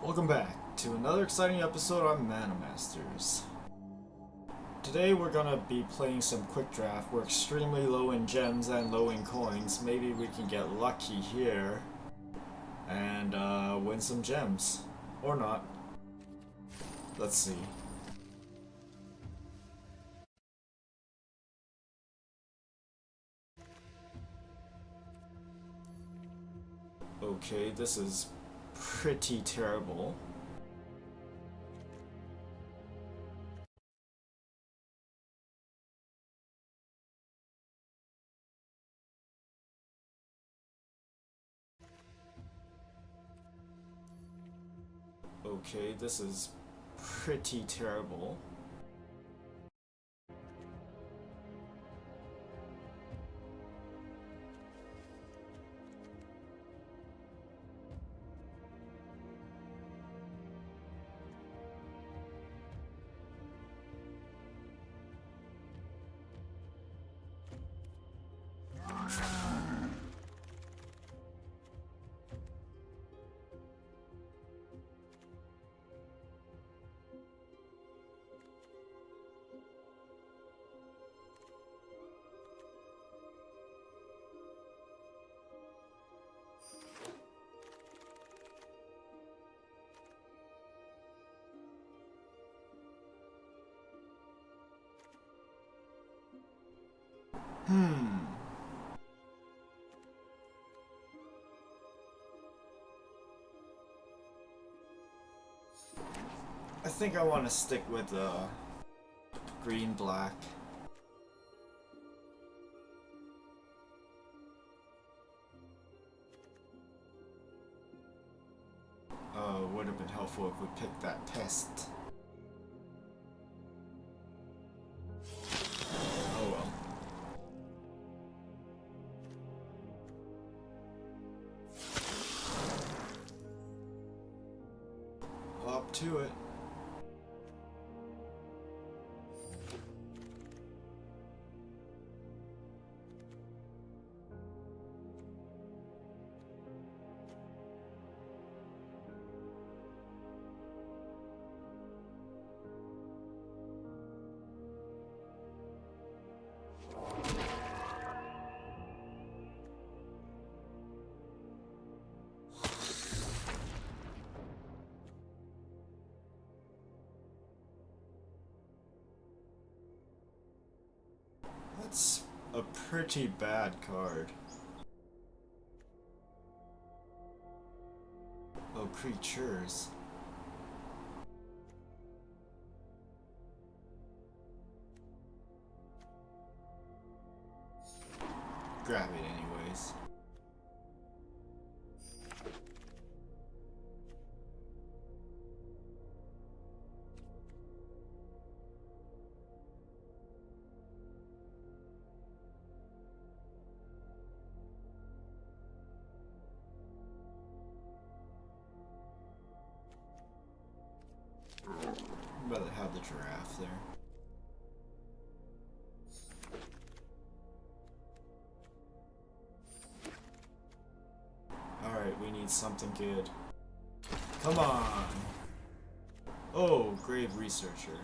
Welcome back to another exciting episode on Mana Masters. Today we're gonna be playing some quick draft. We're extremely low in gems and low in coins. Maybe we can get lucky here and win some gems. Or not. Let's see. Okay, this is pretty terrible. Okay, this is pretty terrible. I think I want to stick with green-black. Would have been helpful if we picked that pest. Oh well. Up to it. That's a pretty bad card. Oh, creatures. Grab it anyways. I'd rather have the giraffe there. Alright, we need something good. Come on! Oh, Grave Researcher.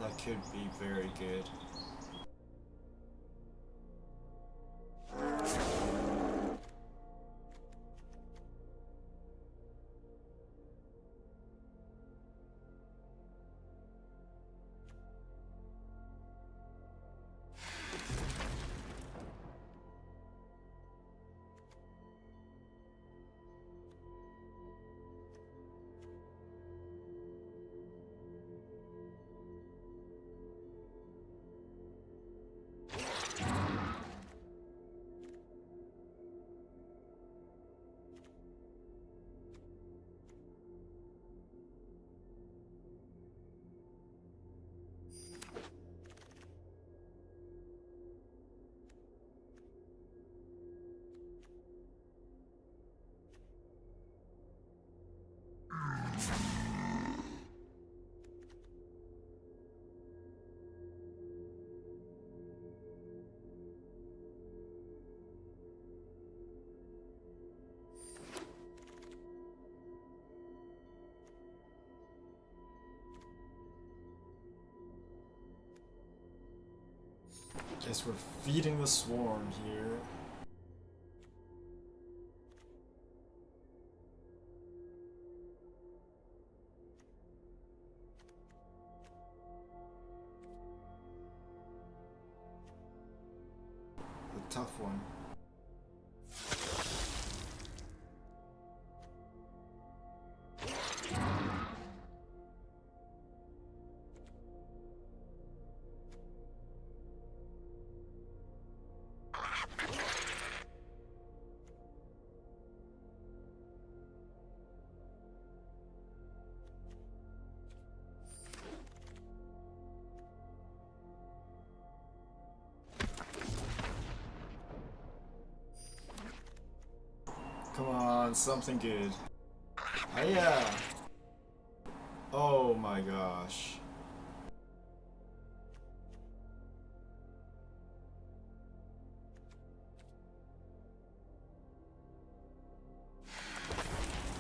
That could be very good. Guess we're feeding the swarm here. A tough one. Come on, something good. Hiya! Oh my gosh.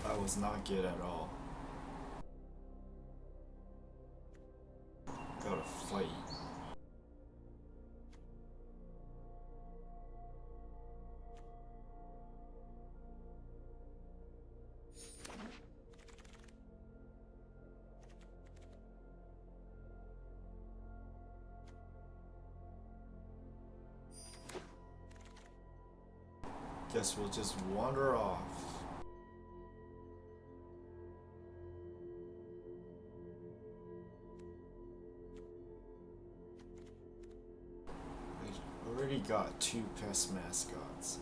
That was not good at all. Gotta fight. Guess we'll just wander off. I already got 2 pest mascots.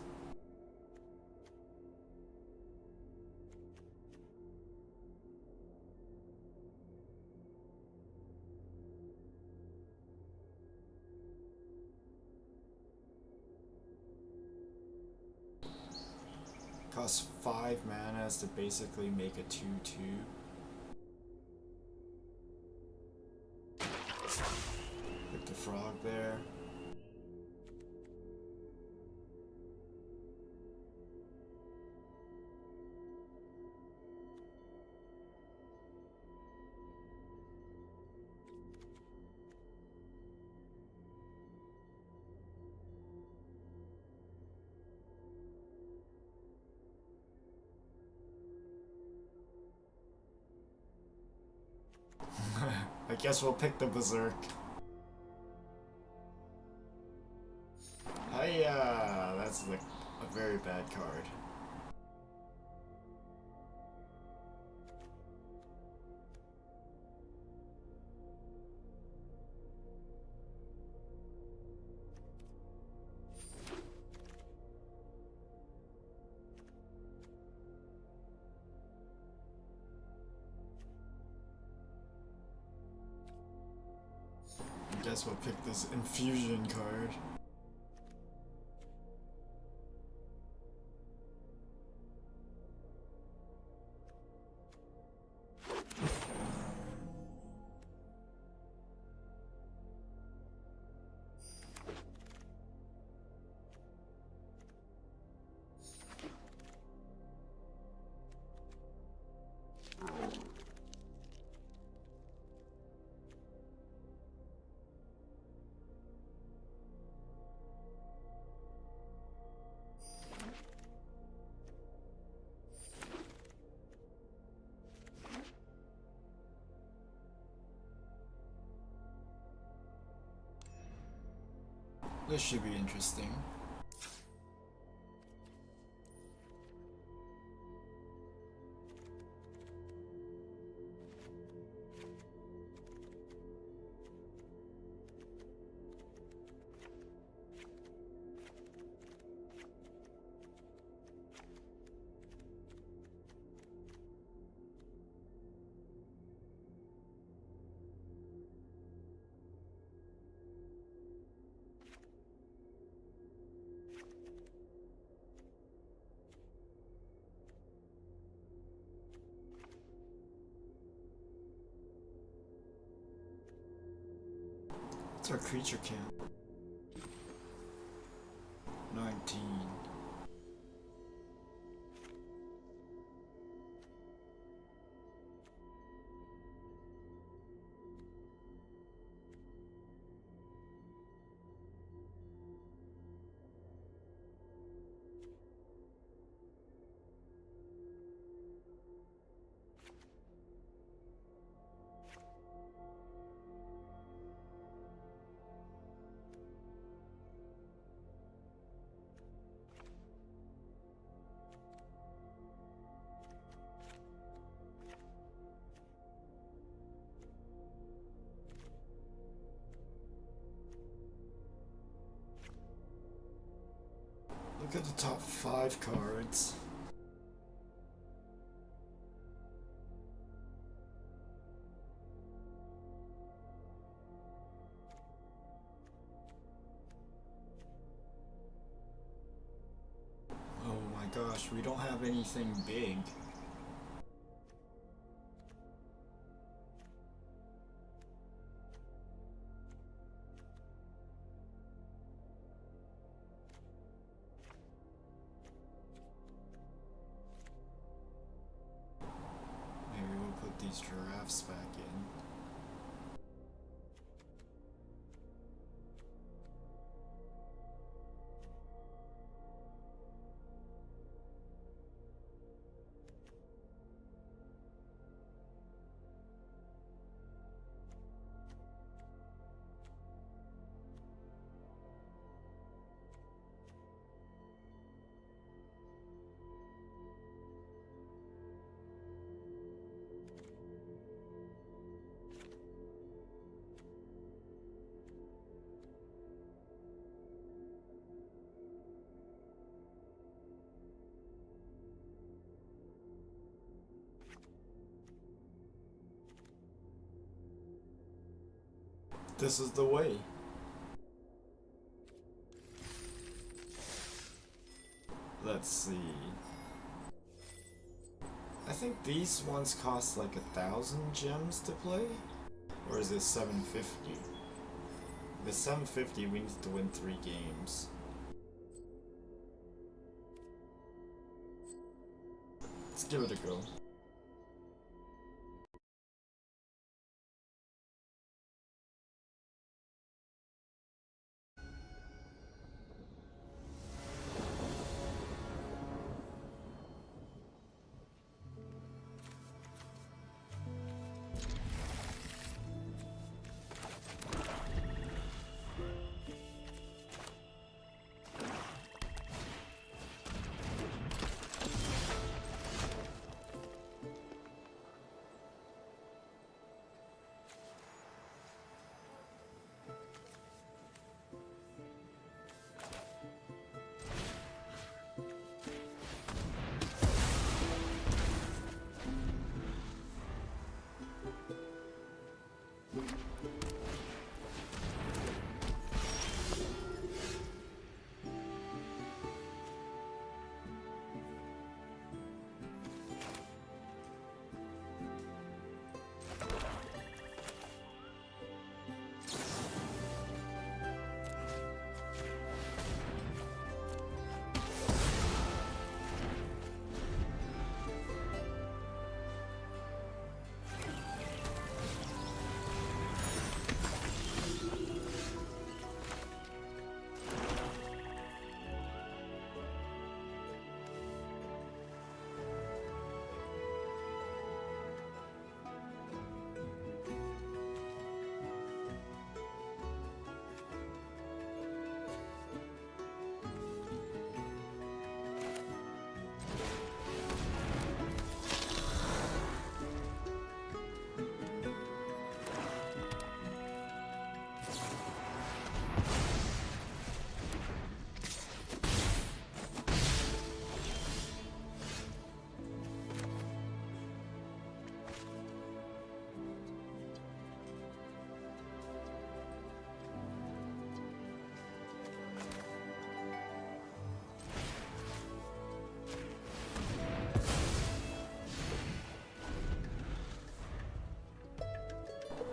Costs 5 manas to basically make a 2/2. Put the frog there. I guess we'll pick the Berserk. Hiya! That's like a very bad card. I guess we'll pick this infusion card. This should be interesting. What's our creature count? 19. Look at the top 5 cards. Oh my gosh, we don't have anything big. These giraffes back in. This is the way. Let's see. I think these ones cost like 1,000 gems to play? Or is it 750? If it's 750, we need to win 3 games. Let's give it a go.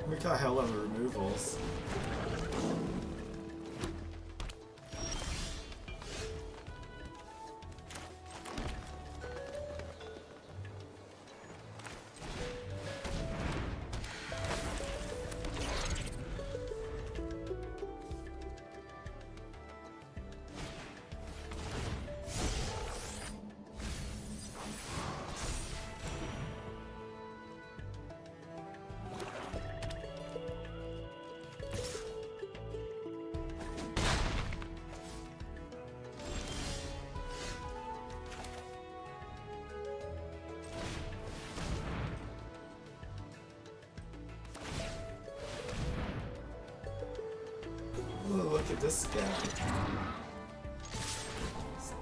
We got hell on removals. Look at this guy. He's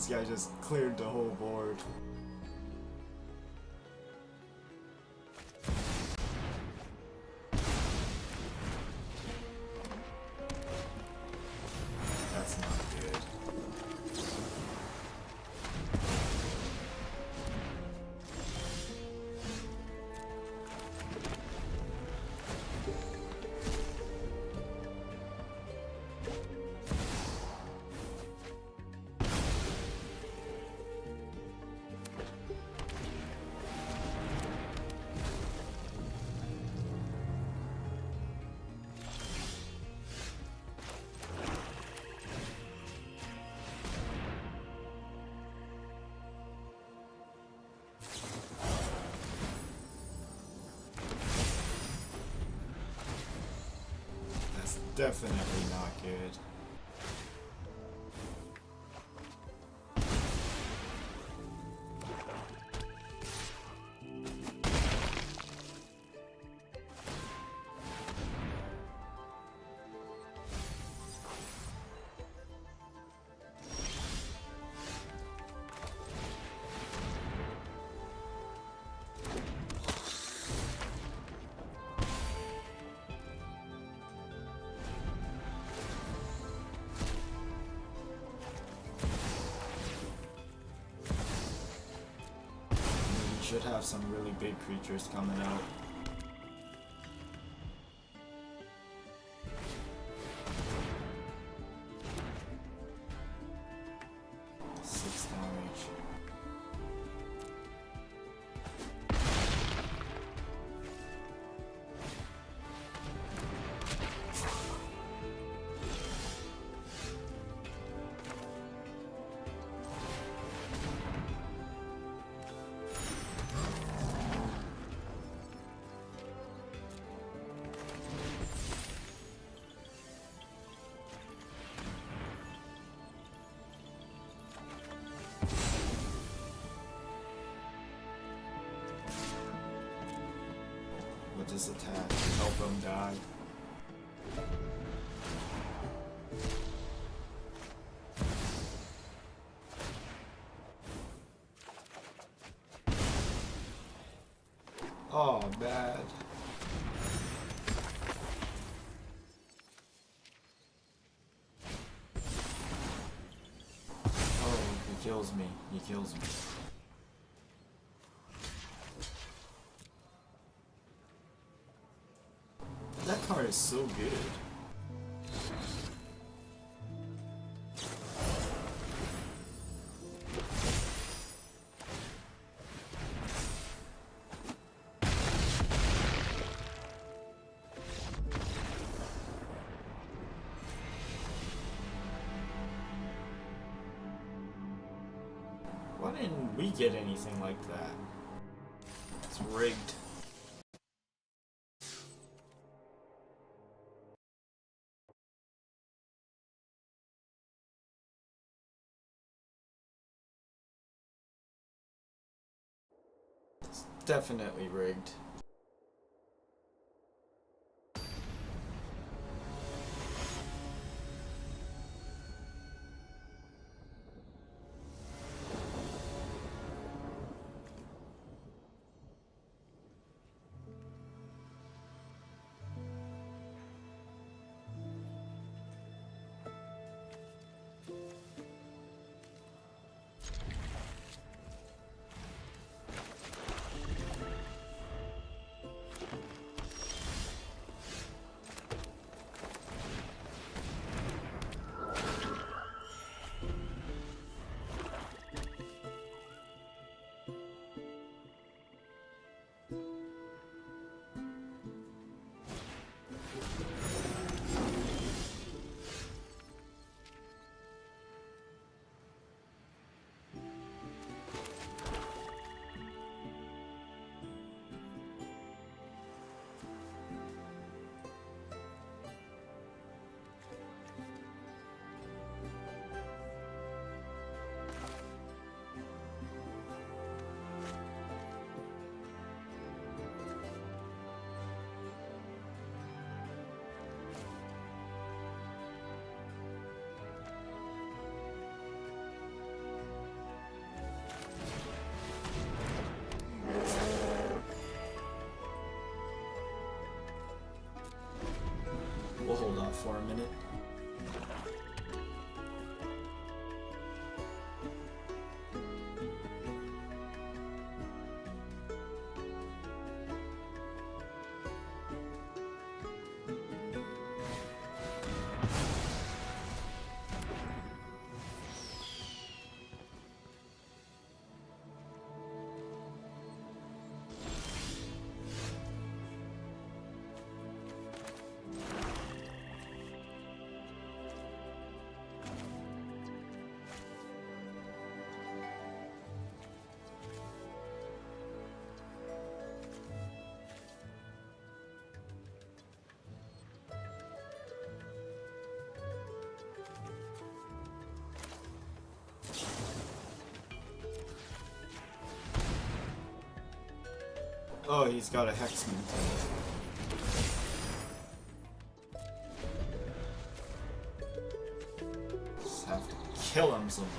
this guy just cleared the whole board. That's not good. Definitely not good. Should have some really big creatures coming out. Six damage. With this attack, help him die. Oh, bad. Oh, he kills me. He kills me. That card is so good. Why didn't we get anything like that? It's rigged. It's definitely rigged. We'll hold off for a minute. Oh, he's got a Hexman. Just have to kill him some more.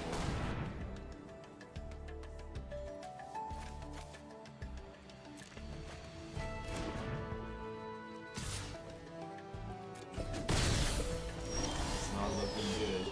It's not looking good.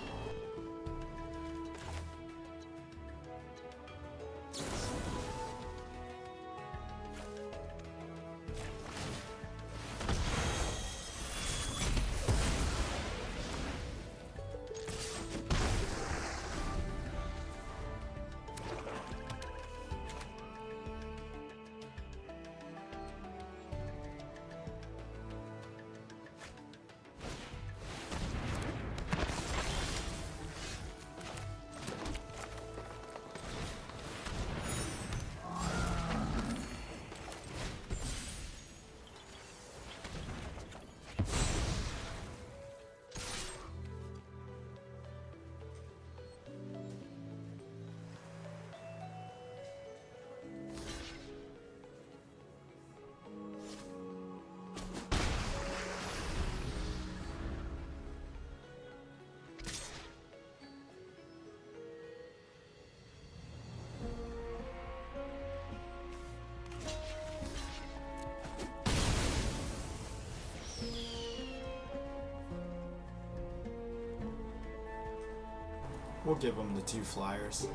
We'll give him the 2 flyers.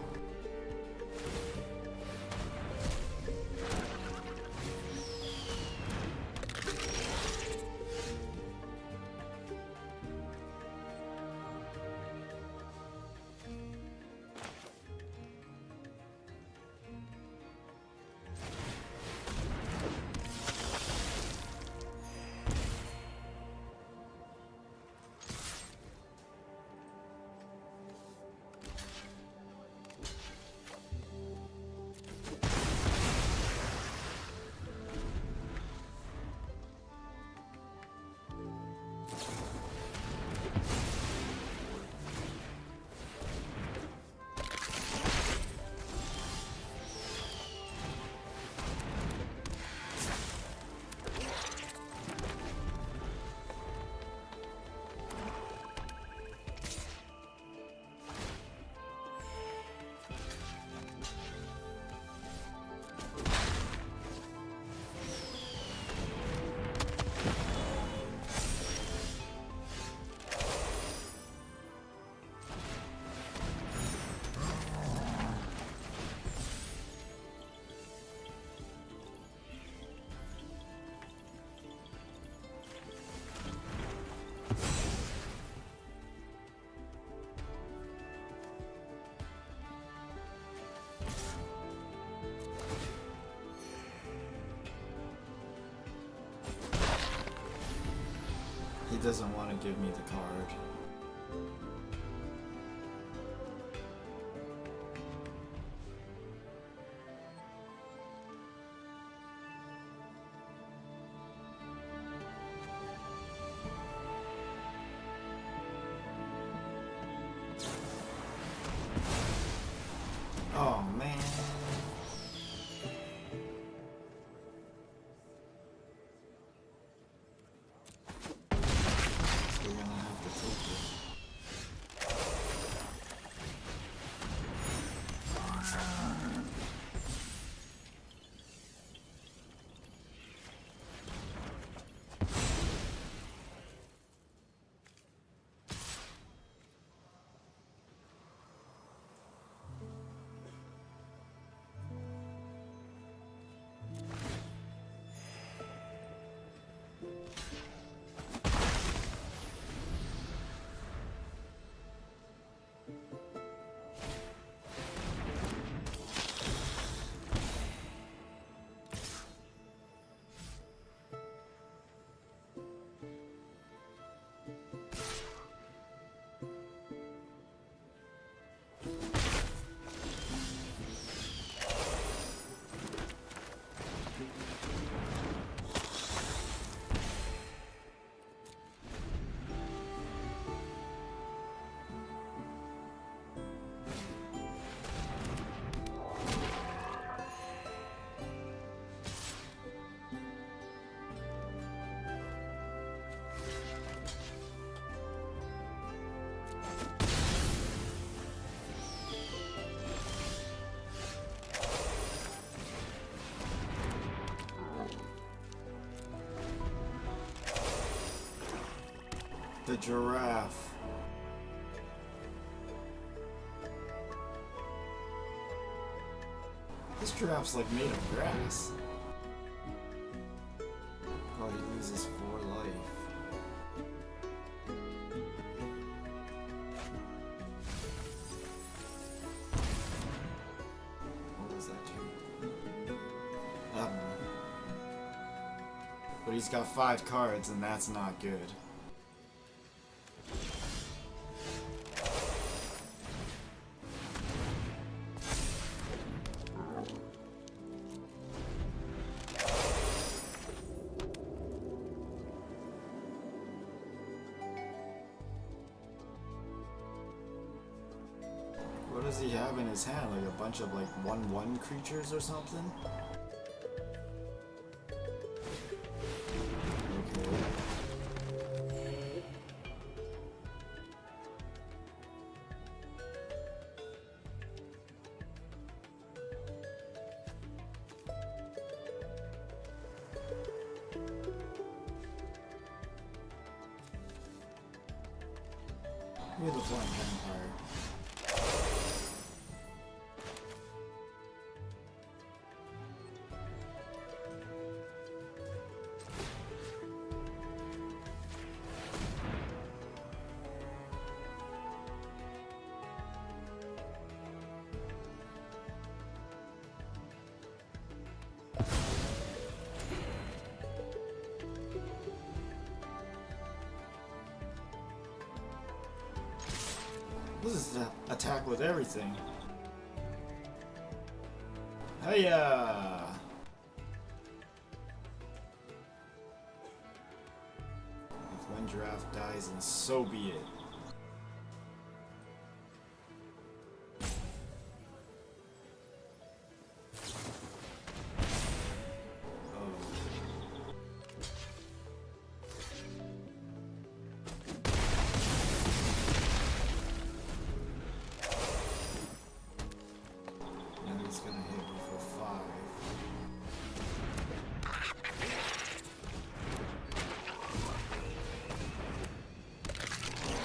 He doesn't want to give me the card. Oh man. So we're gonna have to take it. The giraffe. This giraffe's like made of grass. Oh, he loses 4 life. What was that, too? I don't know. But he's got 5 cards, and that's not good. What does he have in his hand? Like a bunch of like 1/1 creatures or something? Okay. Give me the flying vampire. This is an attack with everything. Hiya! If one giraffe dies, then so be it. He's gonna hit me for 5.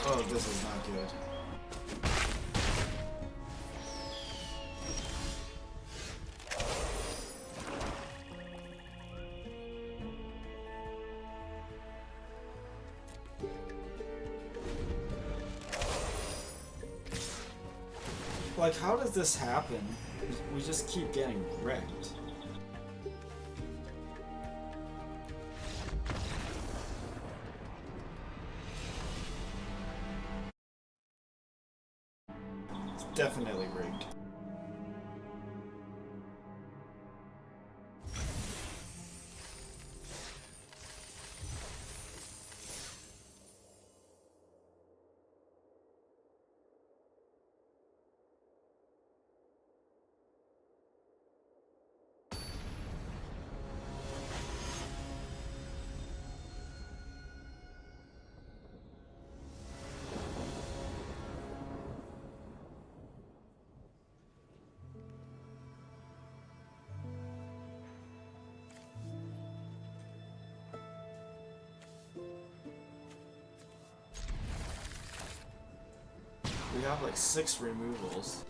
Oh, this is not good. Like, how does this happen? We just keep getting wrecked. It's definitely rigged. We have like 6 removals.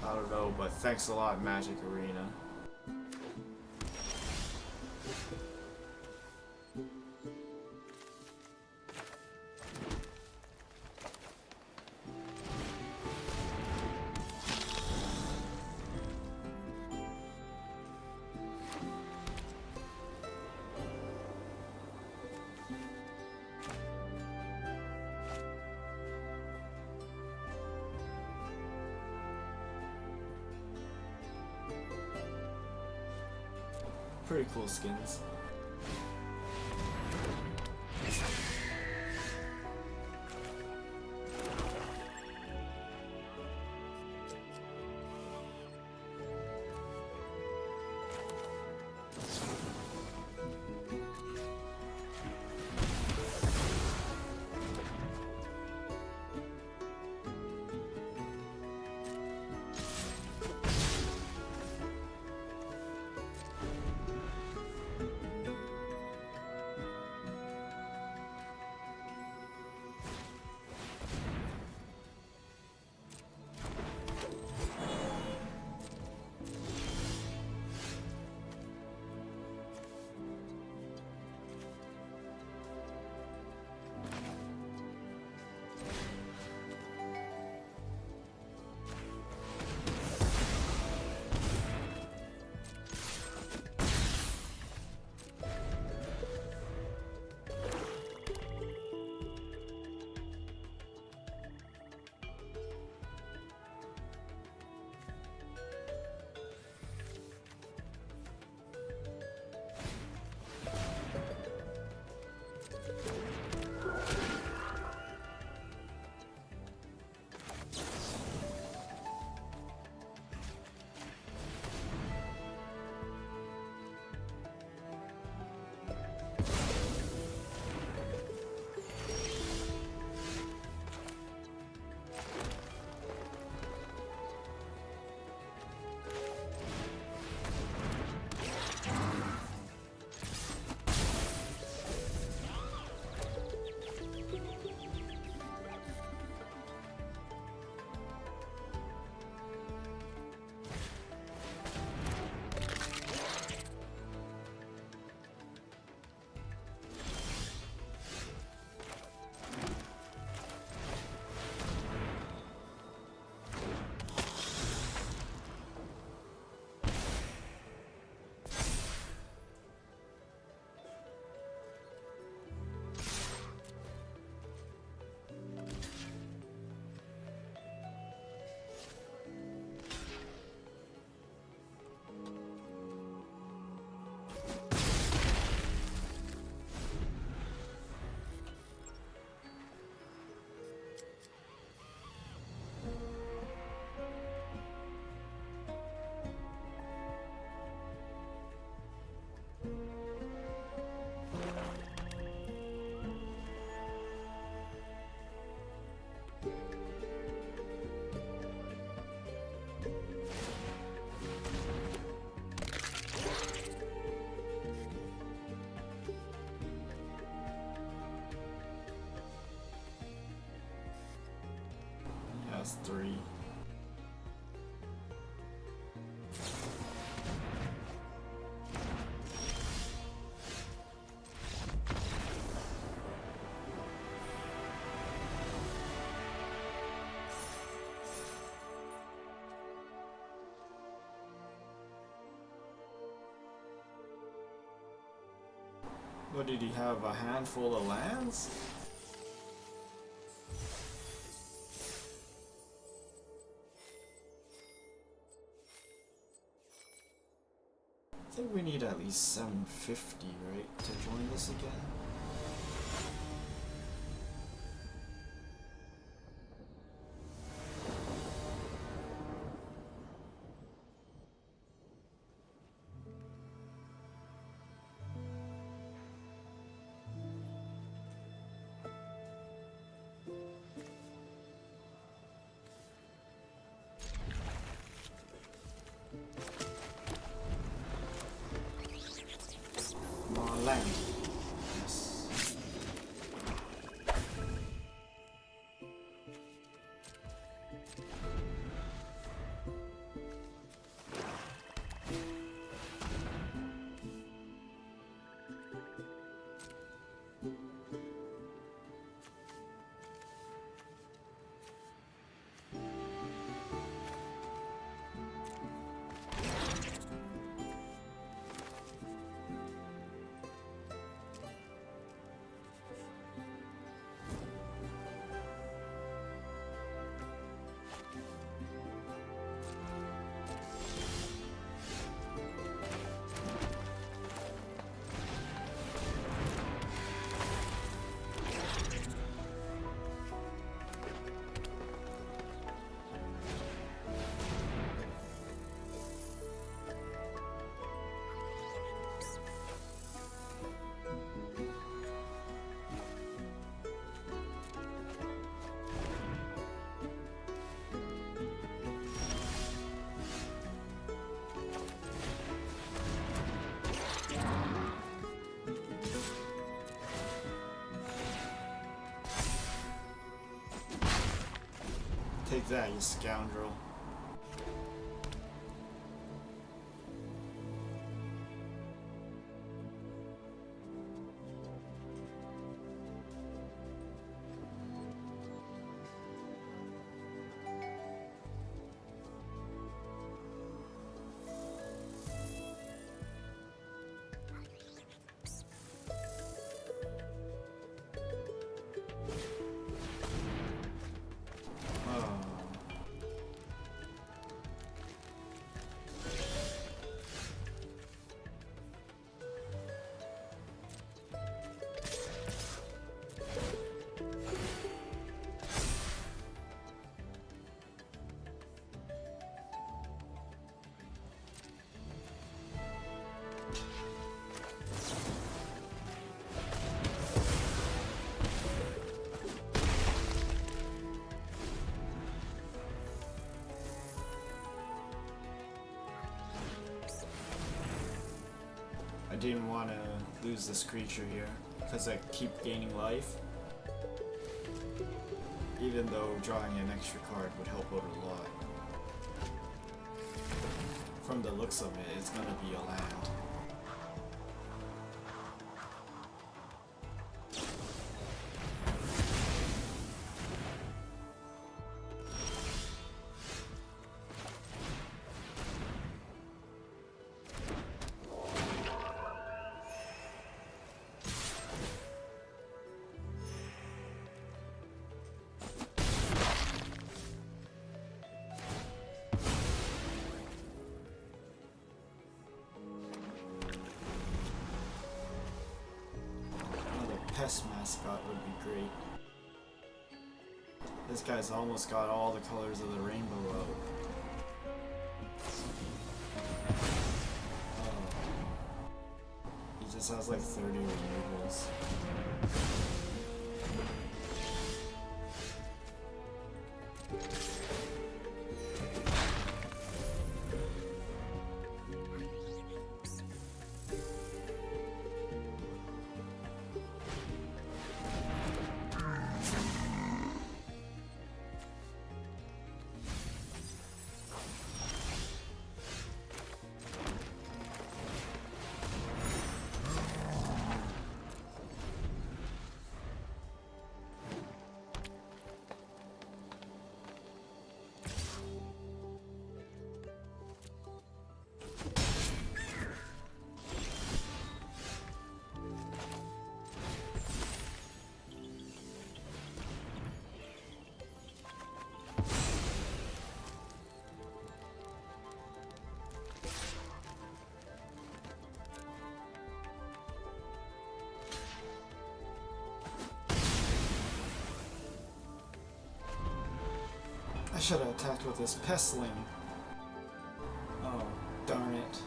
I don't know, but thanks a lot, Magic Arena. Pretty cool skins. That's 3. What did he have? A handful of lands? I think we need at least 750, right, to join this again? Land. Yes. Take that, you scoundrel. I didn't want to lose this creature here, because I keep gaining life. Even though drawing an extra card would help out a lot. From the looks of it, it's gonna be a land. Pest mascot would be great. This guy's almost got all the colors of the rainbow out. Oh. He just has like 30 removals. should have attacked with this pestling. Oh, darn it.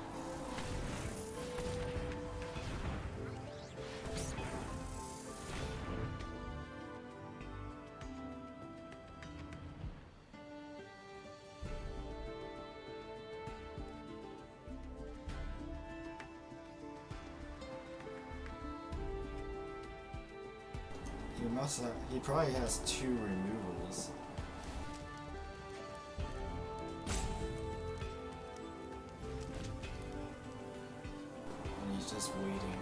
He probably has 2 removals. And he's just waiting.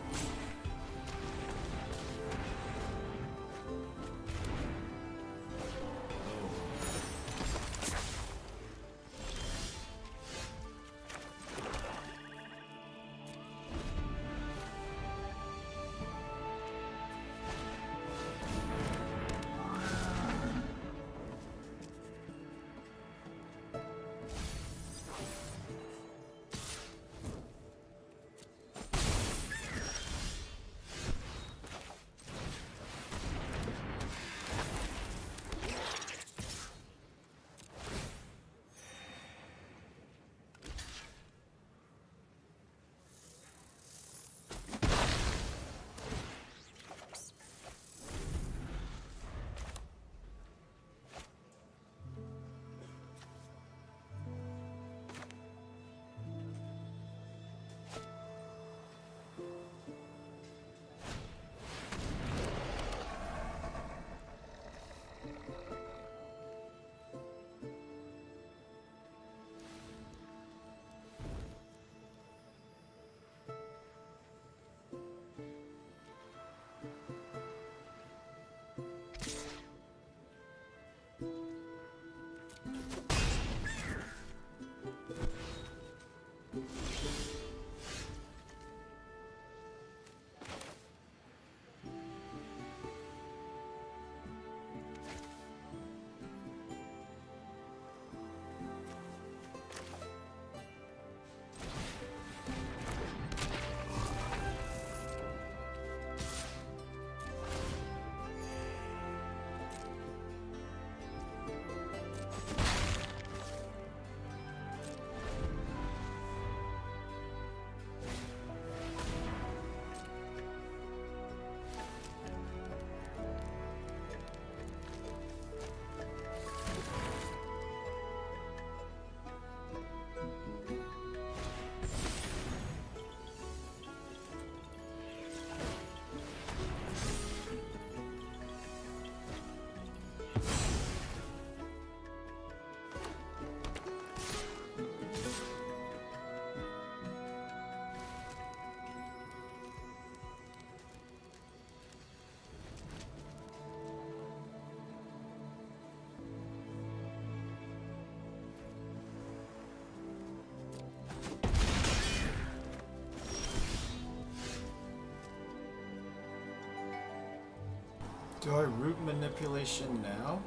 Do I root manipulation now?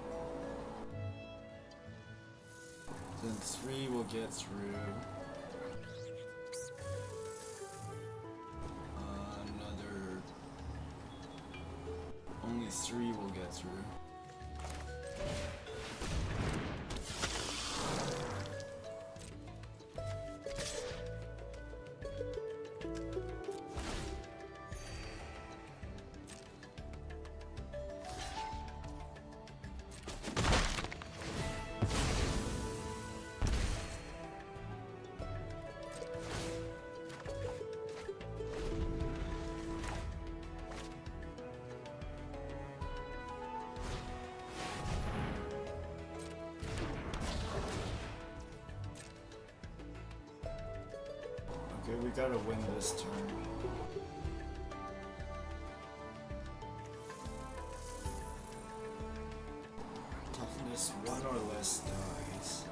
Then 3 will get through. Another... Only 3 will get through. Okay, we gotta win this turn. Toughness 1 or less dies.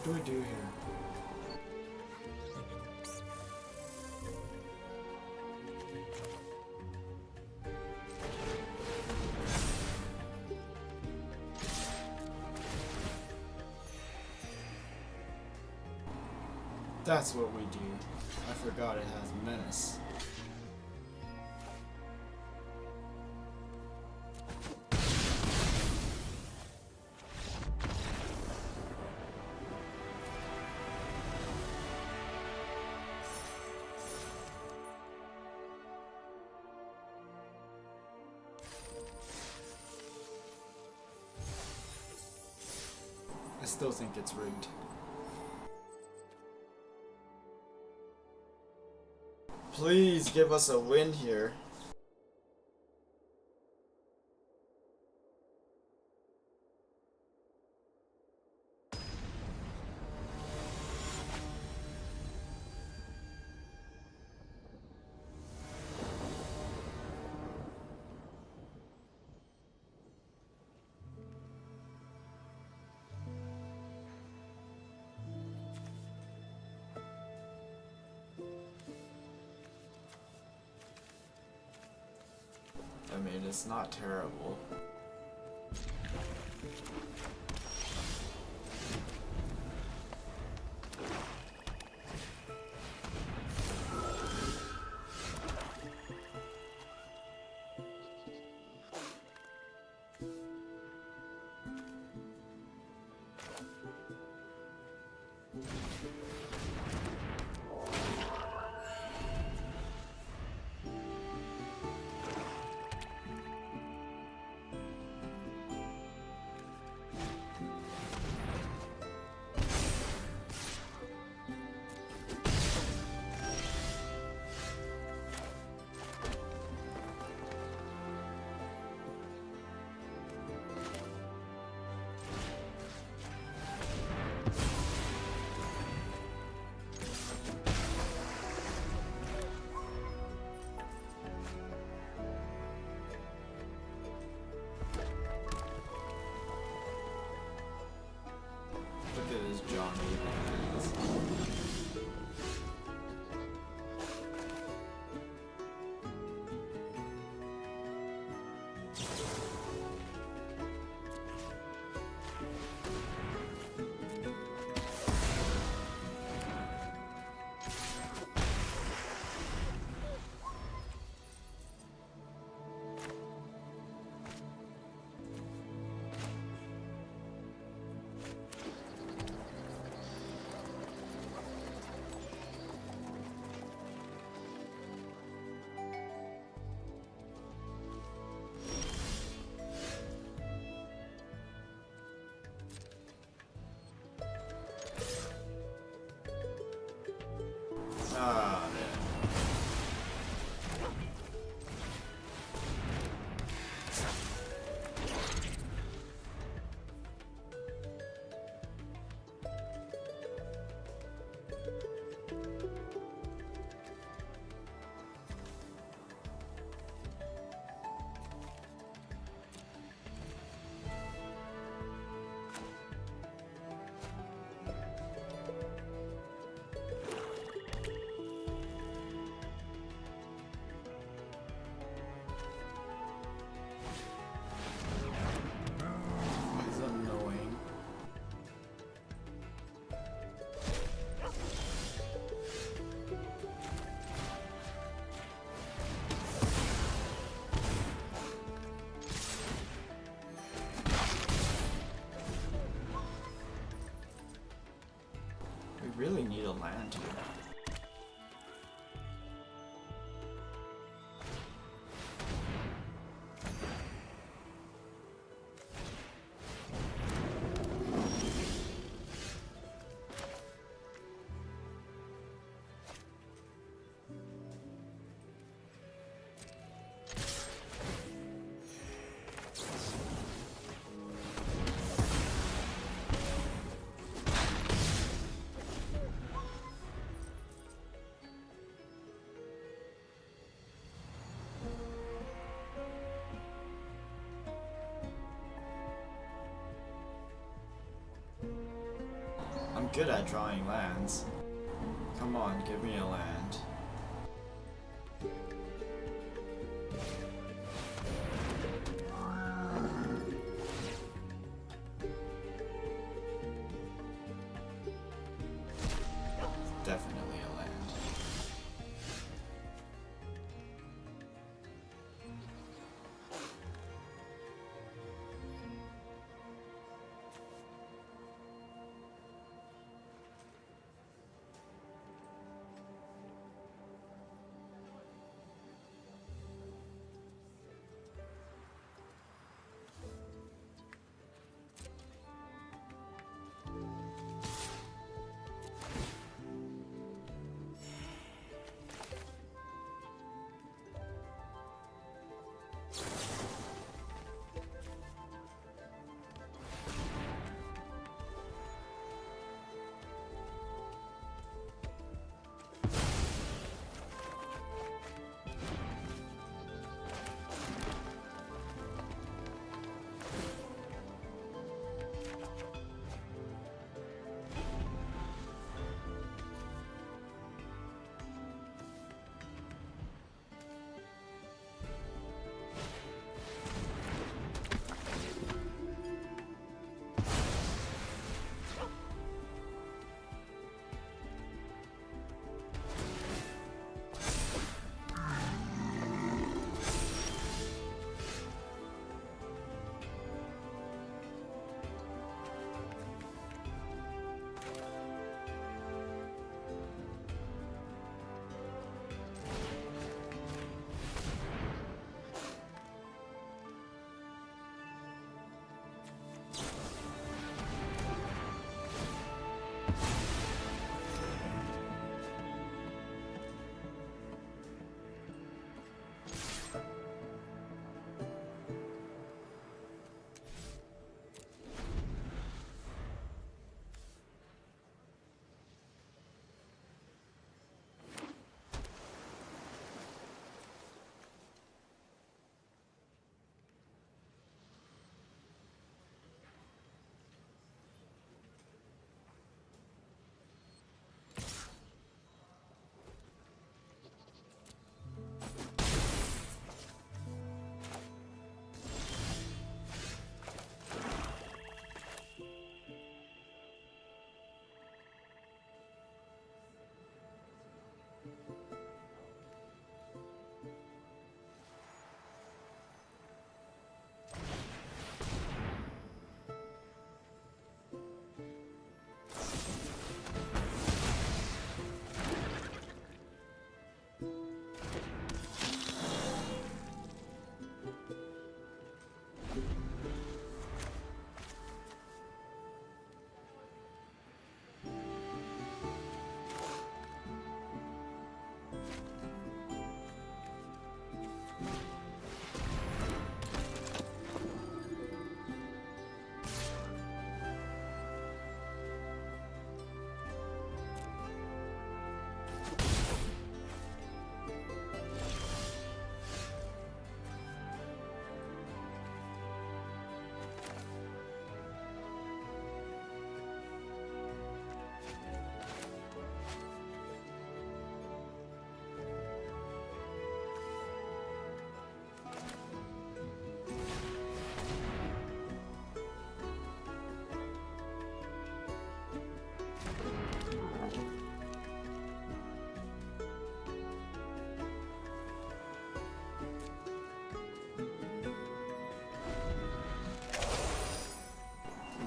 do we do here? That's what we do. I forgot it has menace. I still think it's rigged. Please give us a win here. I mean, it's not terrible. Look at this Johnny. Ah, man. He's annoying. We really need a land here. good at drawing lands. Come on, give me a land. Definitely a land.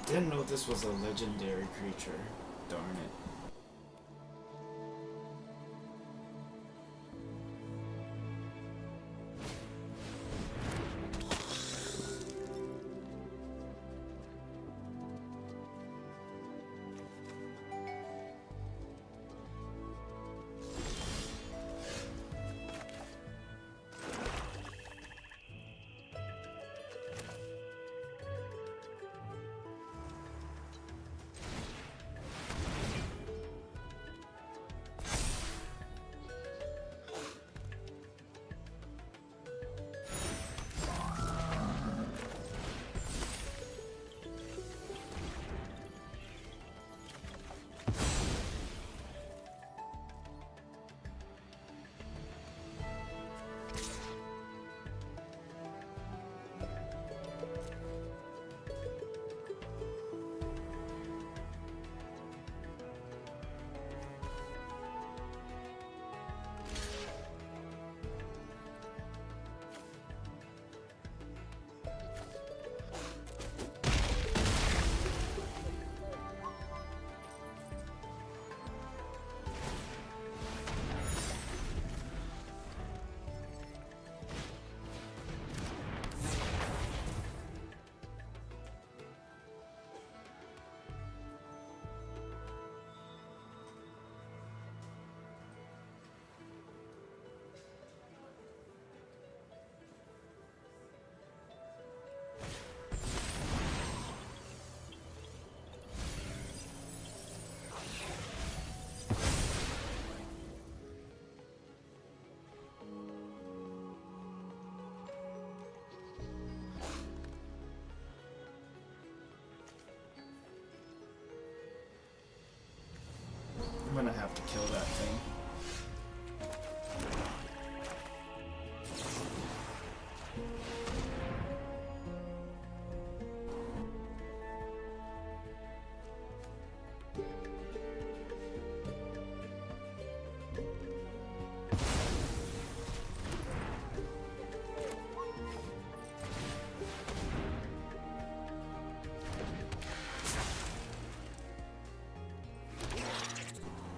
Didn't know this was a legendary creature. Darn it. I'm gonna have to kill that thing.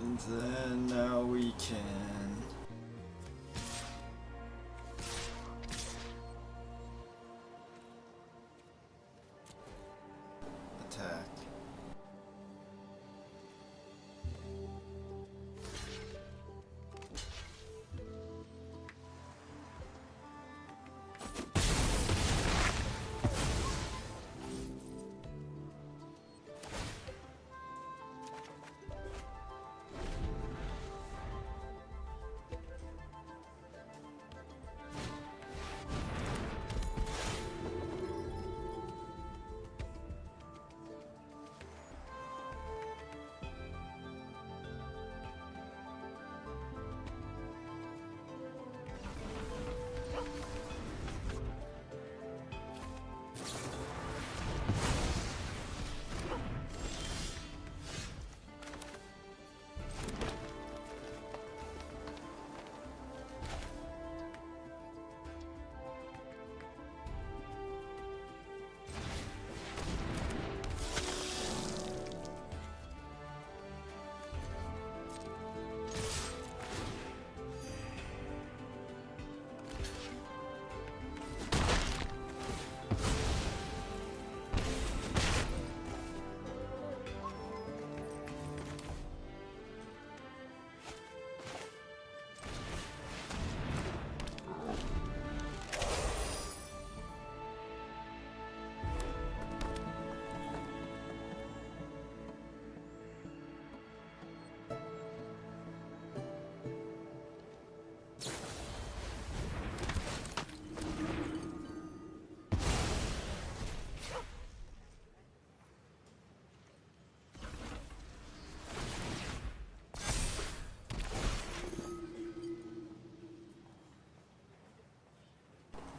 And then now we can attack.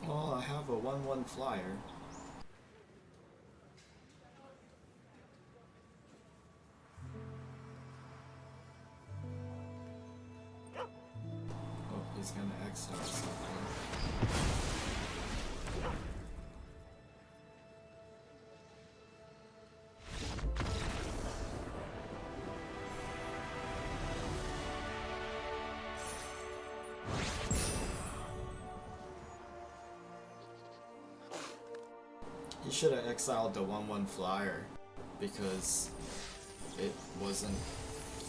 Well, I have a 1/1 flyer. Oh, he's gonna exile something. He should have exiled the 1/1 flyer because it wasn't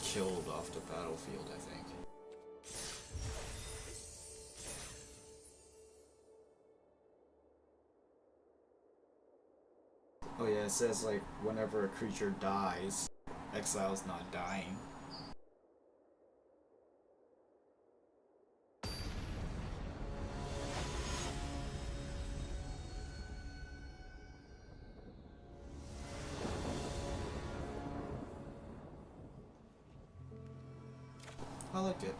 killed off the battlefield, I think. Oh yeah, it says like whenever a creature dies, exile's not dying. I like it.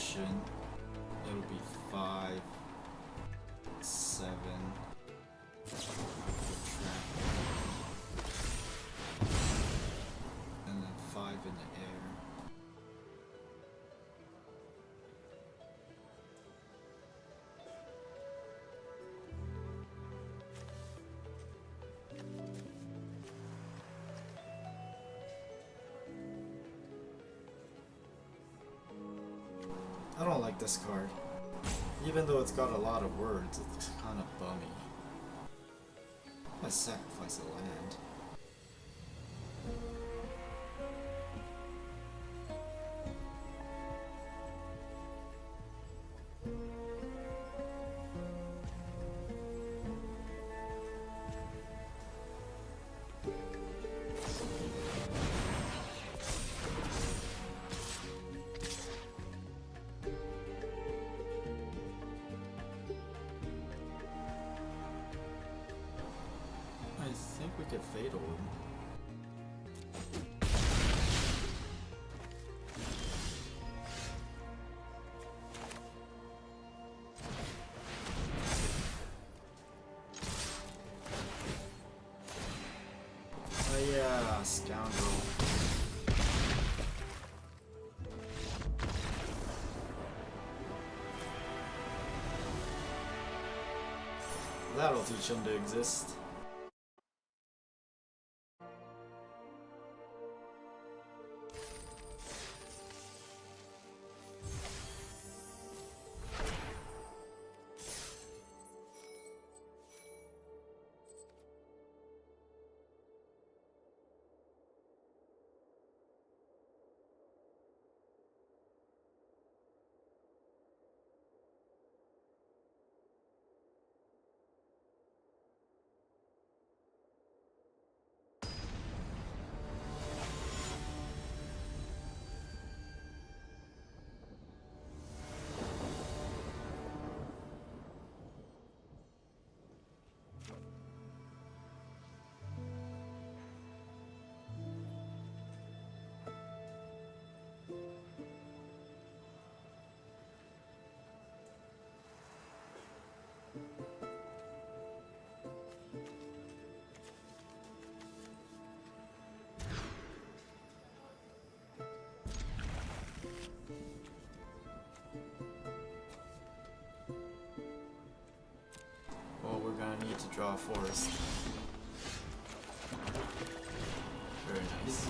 position, it'll be 5, 7, and then 5 in the air. I don't like this card. Even though it's got a lot of words, it's kind of bummy. I sacrifice a land. I think we could fatal him. Oh yeah, scoundrel. That'll teach him to exist. Well, we're gonna need to draw a forest. Very nice.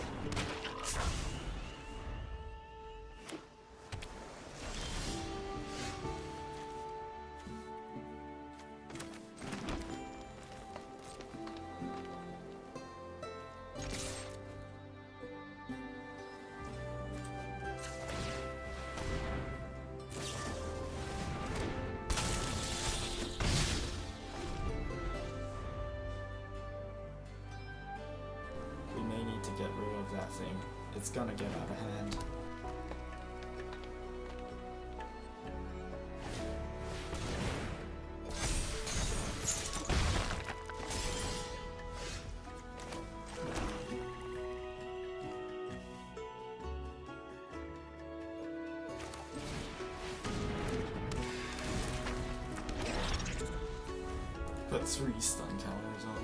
To get rid of that thing. It's gonna get out of hand. Put 3 stun counters on it.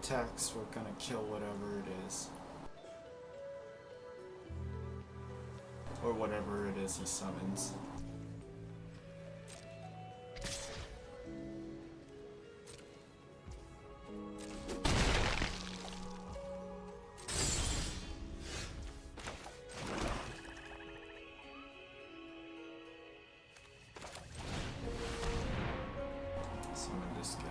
attacks, we're gonna kill whatever it is. Or whatever it is he summons. Summon this guy.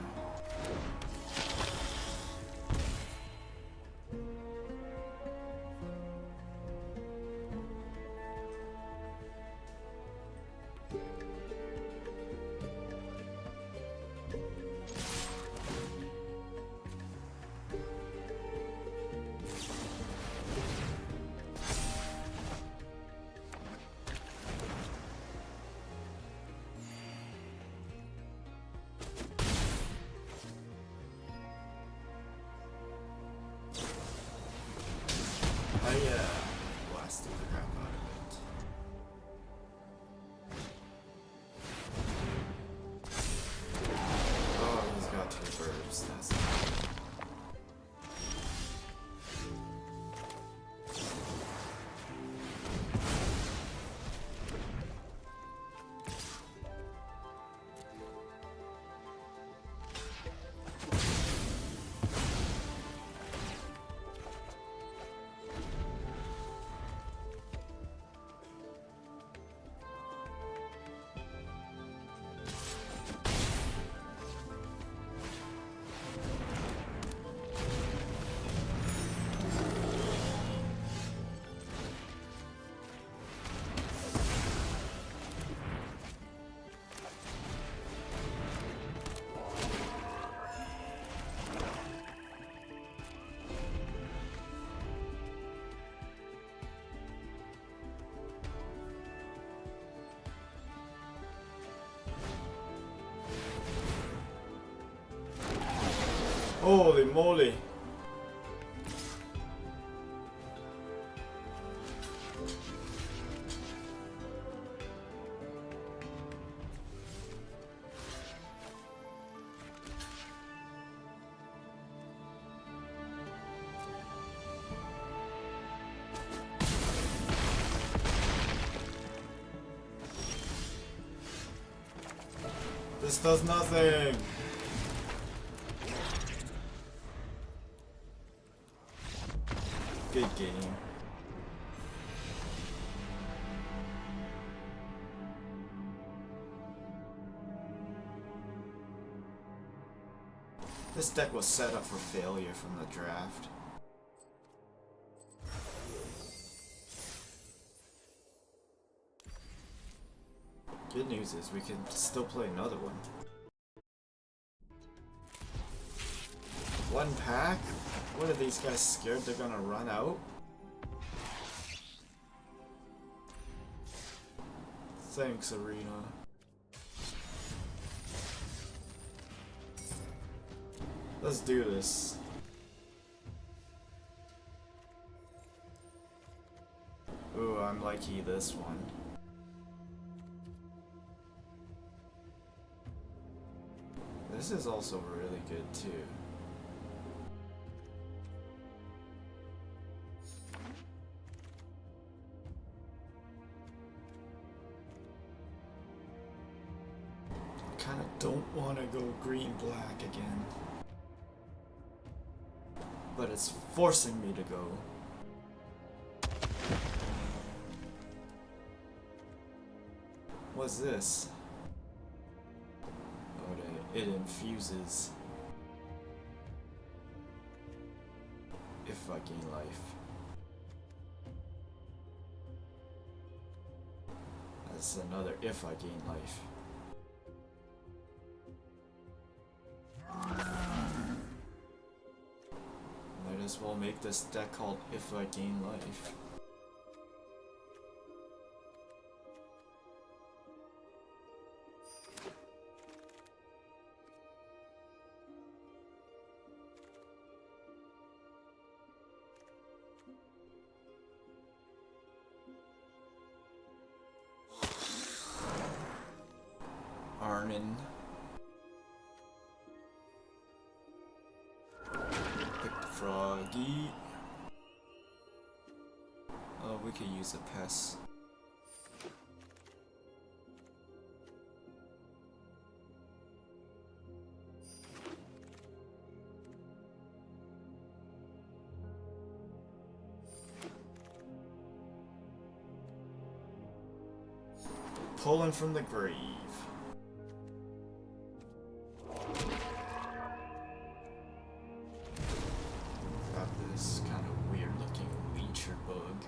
I blasted the crap out of it. Oh, he's got 2 birds. That's holy moly! This does nothing! Good game. This deck was set up for failure from the draft. Good news is we can still play another one. 1 pack? What are these guys scared they're gonna run out? Thanks, Arena. Let's do this. Ooh, I'm liking this one. This is also really good too. Kinda don't want to go green-black again. But it's forcing me to go. What's this? Oh, it infuses. If I gain life. That's another if I gain life. Might as well make this deck called If I Gain Life. Armin. froggy. Oh, we could use a pest. Pulling from the grave. Got this kind of weird looking leecher bug.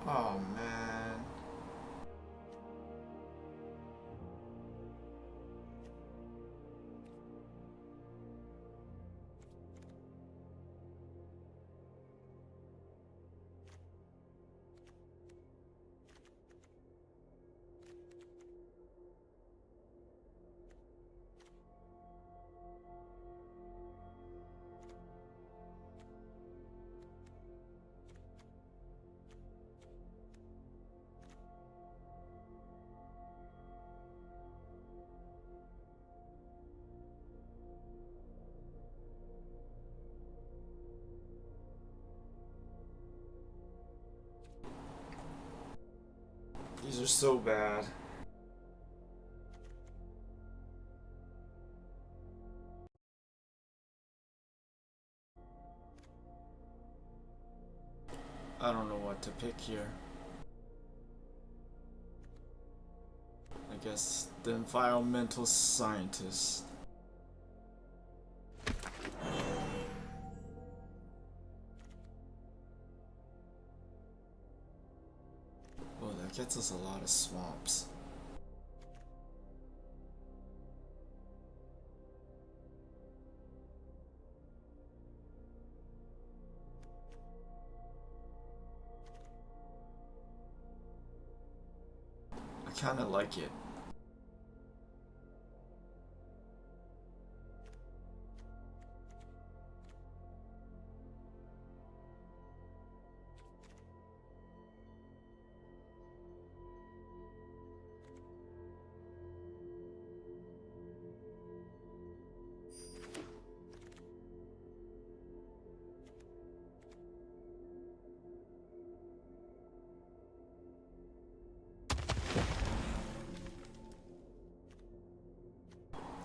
Oh man. These are so bad. I don't know what to pick here. I guess the environmental scientist. Oh, that gets us a lot of swamps. I kinda like it.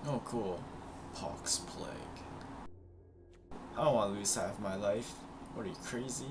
Oh, cool. Pox plague. I don't want to lose half my life. What are you, crazy?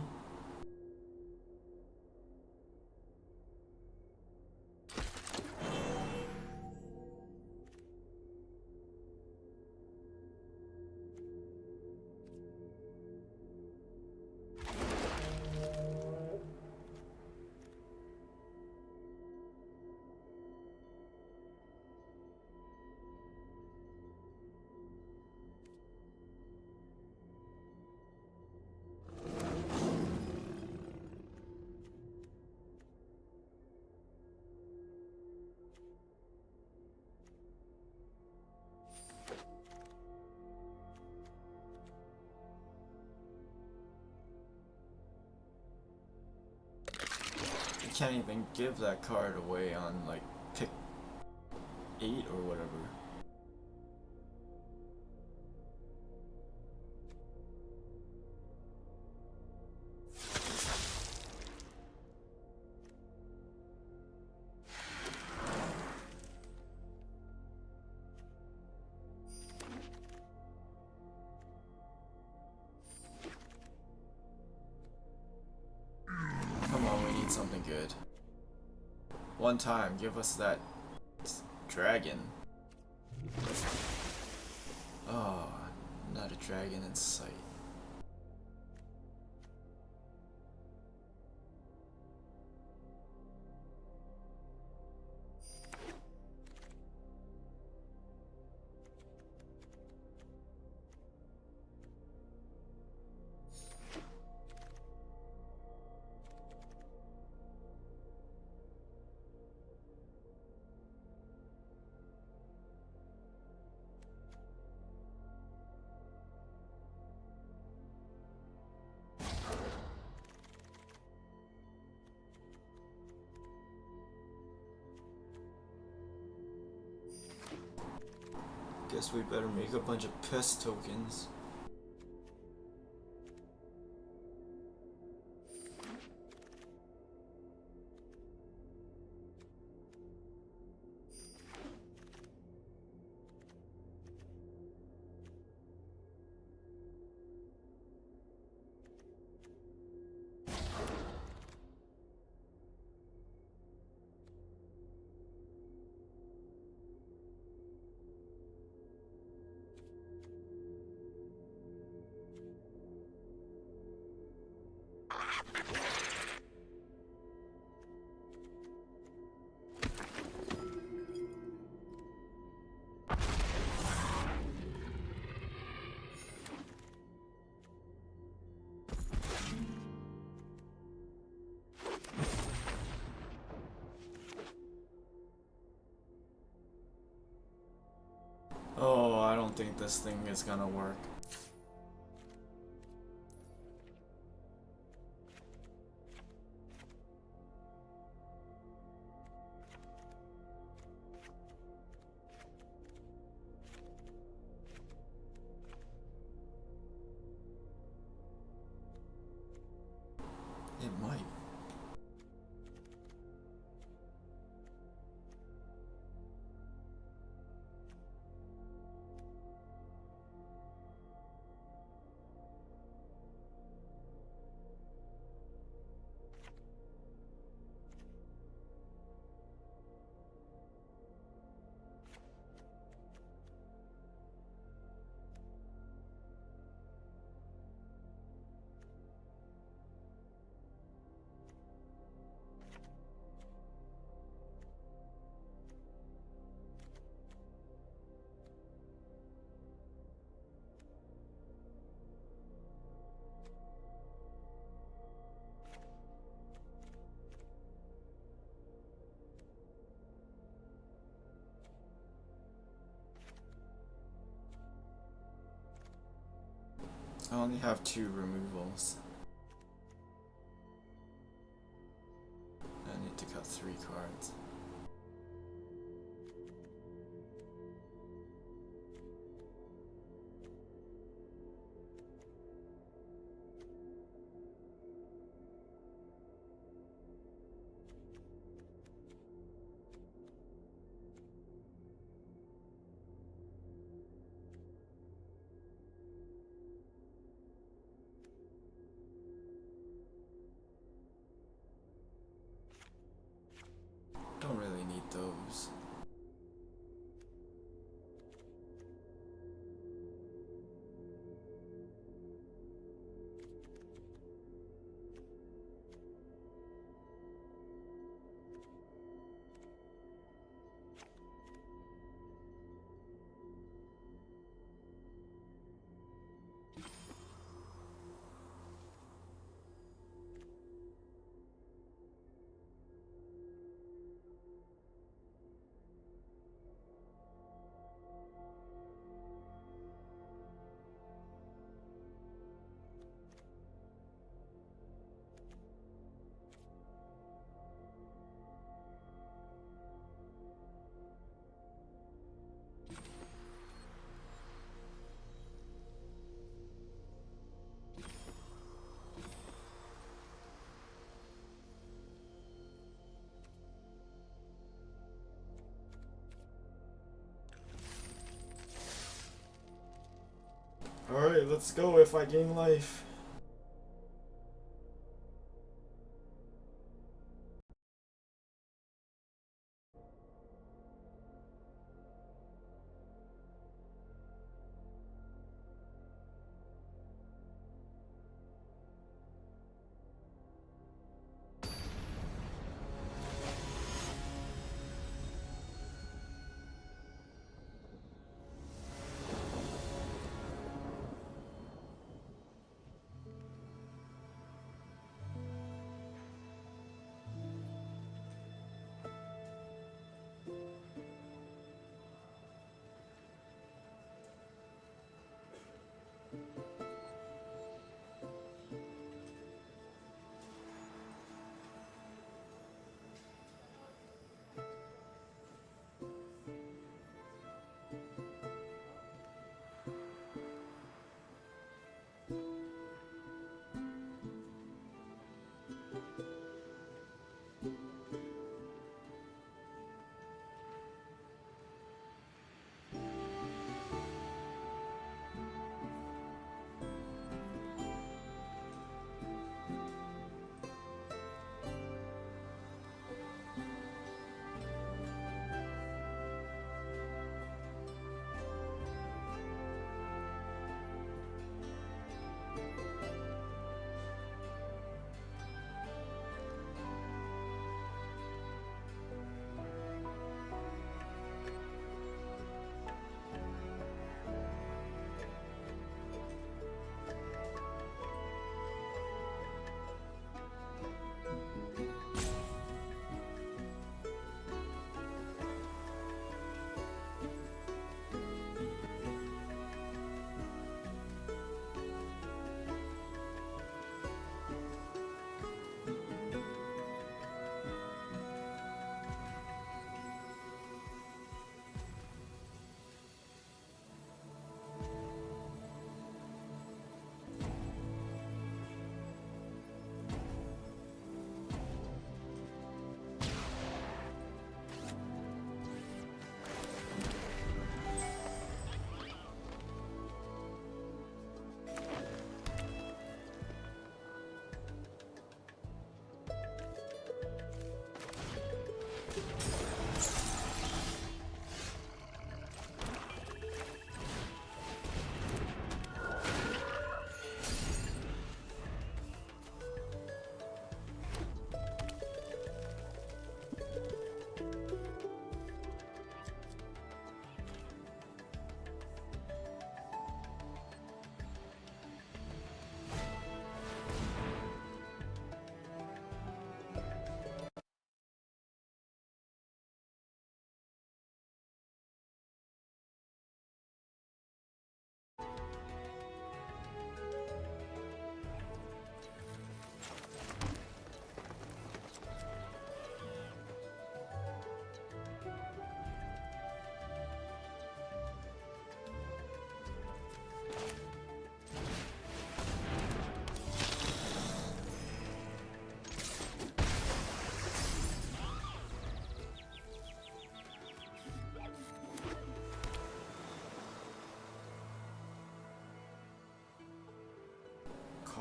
Can't even give that card away on like pick 8 or whatever. Come on, we need something good. One time, give us that dragon. Oh, not a dragon in sight. Guess we better make a bunch of pest tokens. Oh, I don't think this thing is gonna work. It might. I only have 2 removals. I need to cut 3 cards. Don't really need those. Alright, let's go if I gain life.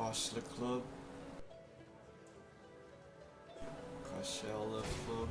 Koshla Club. Koshla Club.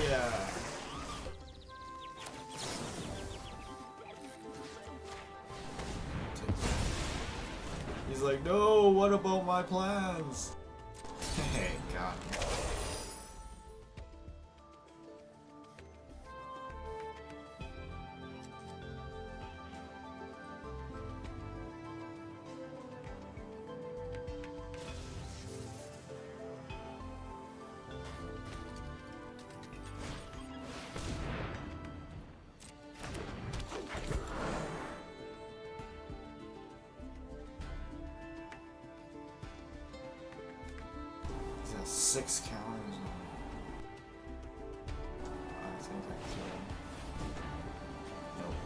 Yeah. He's like, no, what about my plans? Hey, God. He's got 6 counters on it. I think I killed him. Nope.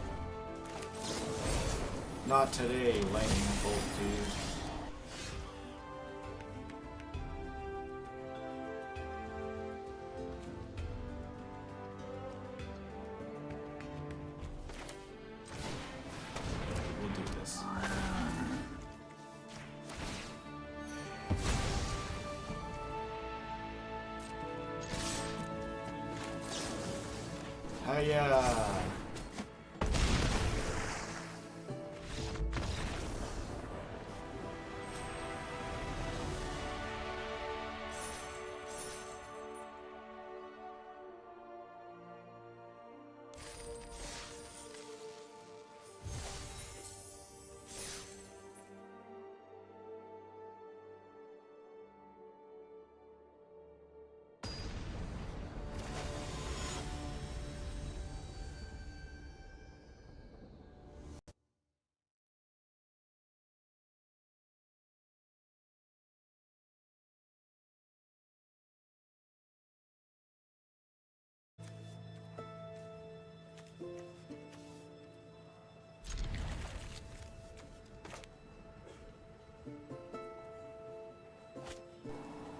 Not today, lightning bolt, dude. We'll do this. Hiya!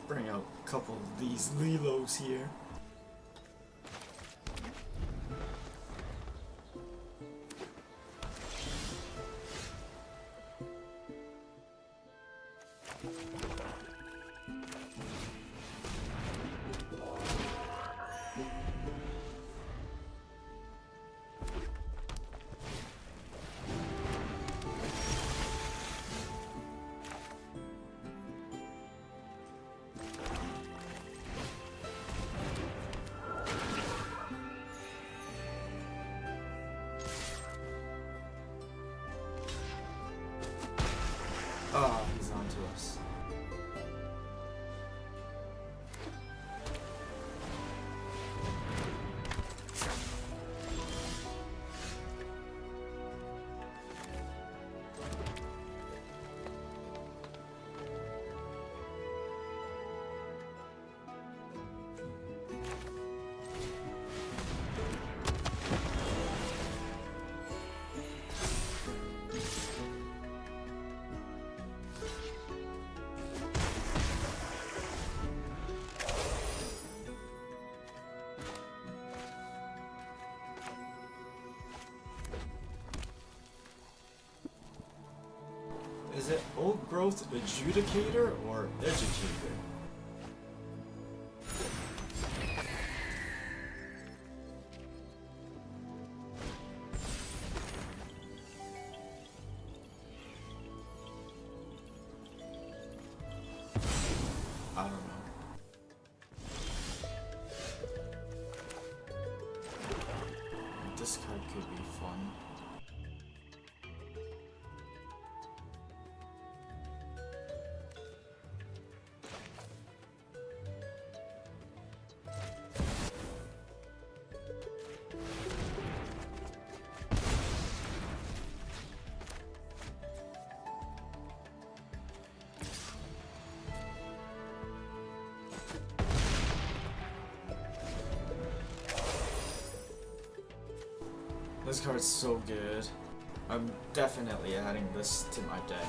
Bring out a couple of these Lilos here. Ah, he's on to us. Is it Old Growth Adjudicator or Educator? I don't know. This card could be fun. This card's so good. I'm definitely adding this to my deck.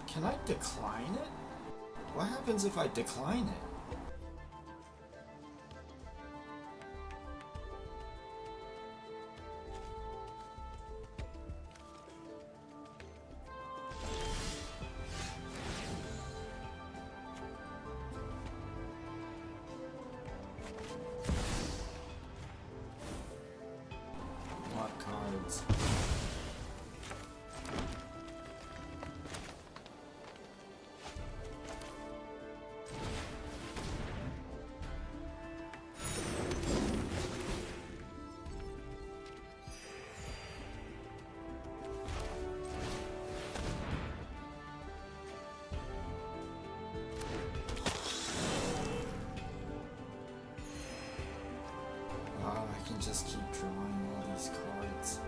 Can I decline it? What happens if I decline it? What cards? I can just keep drawing all these cards.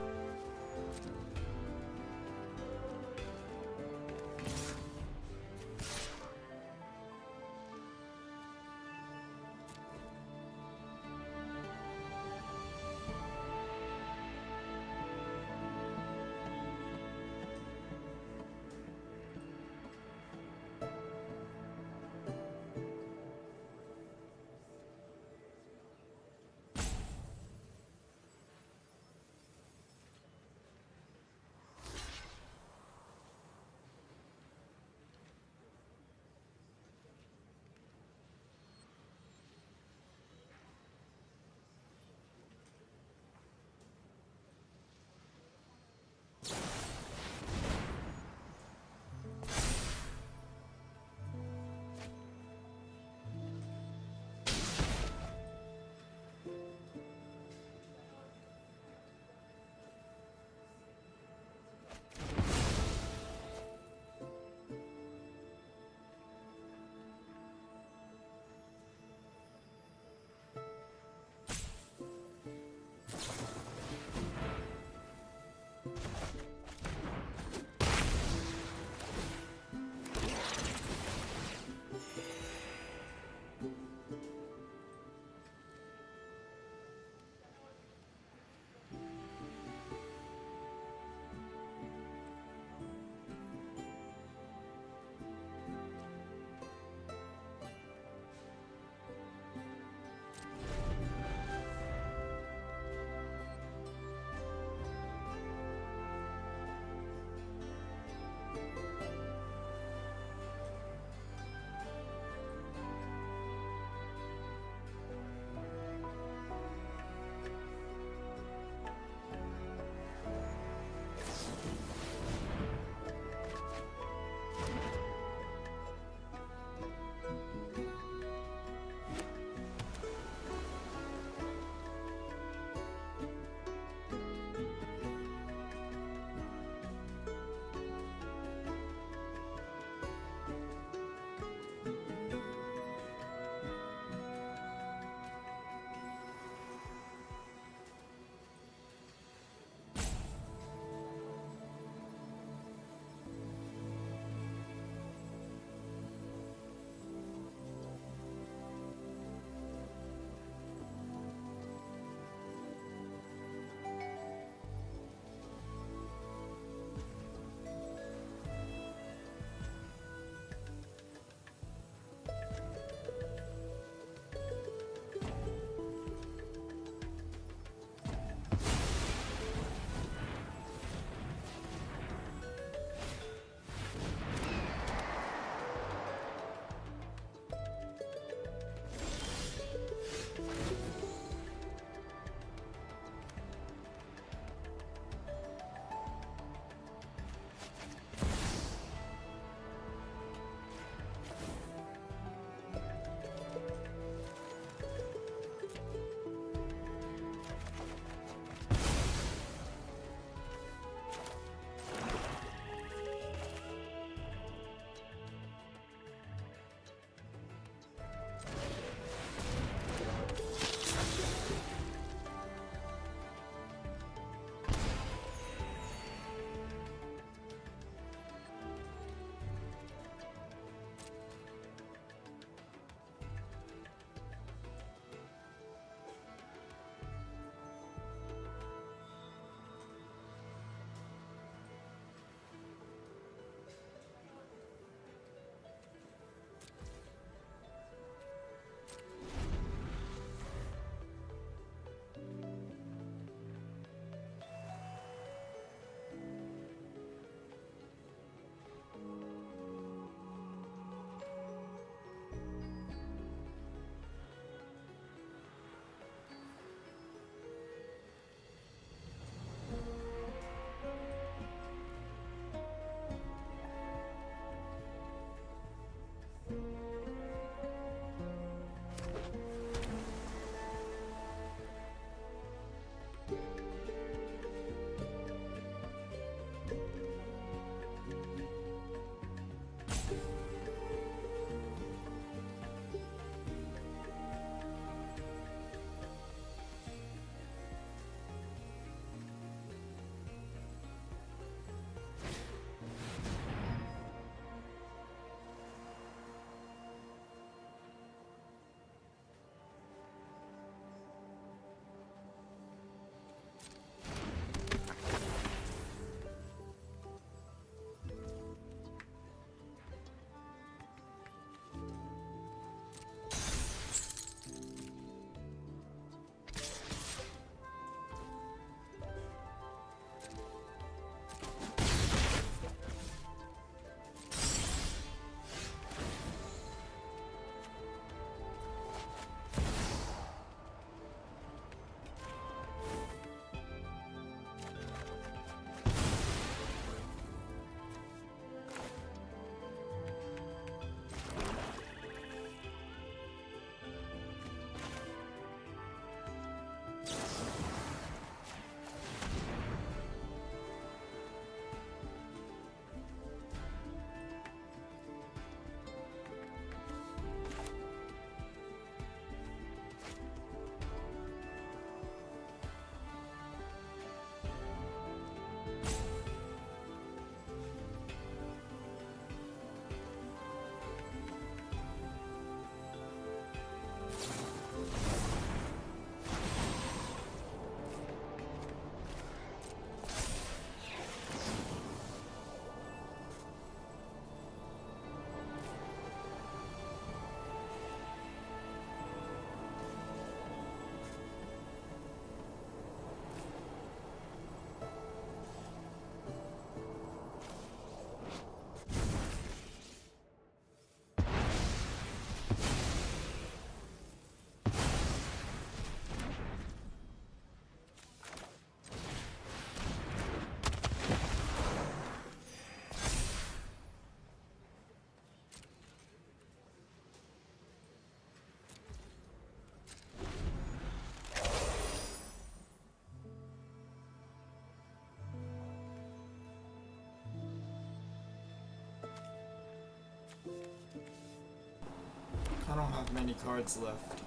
I don't have many cards left.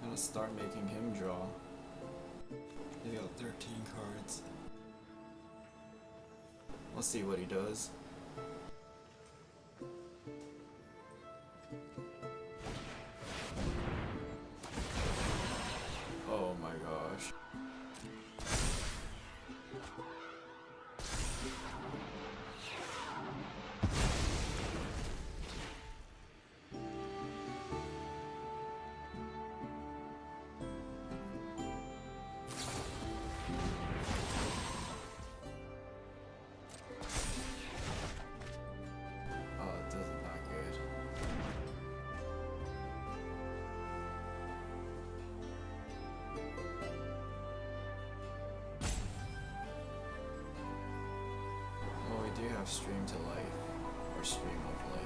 I'm gonna start making him draw. He's got 13 cards. Let's see what he does. Oh my gosh. Do have Stream to Life, or Stream of Life.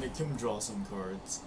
Make him draw some cards.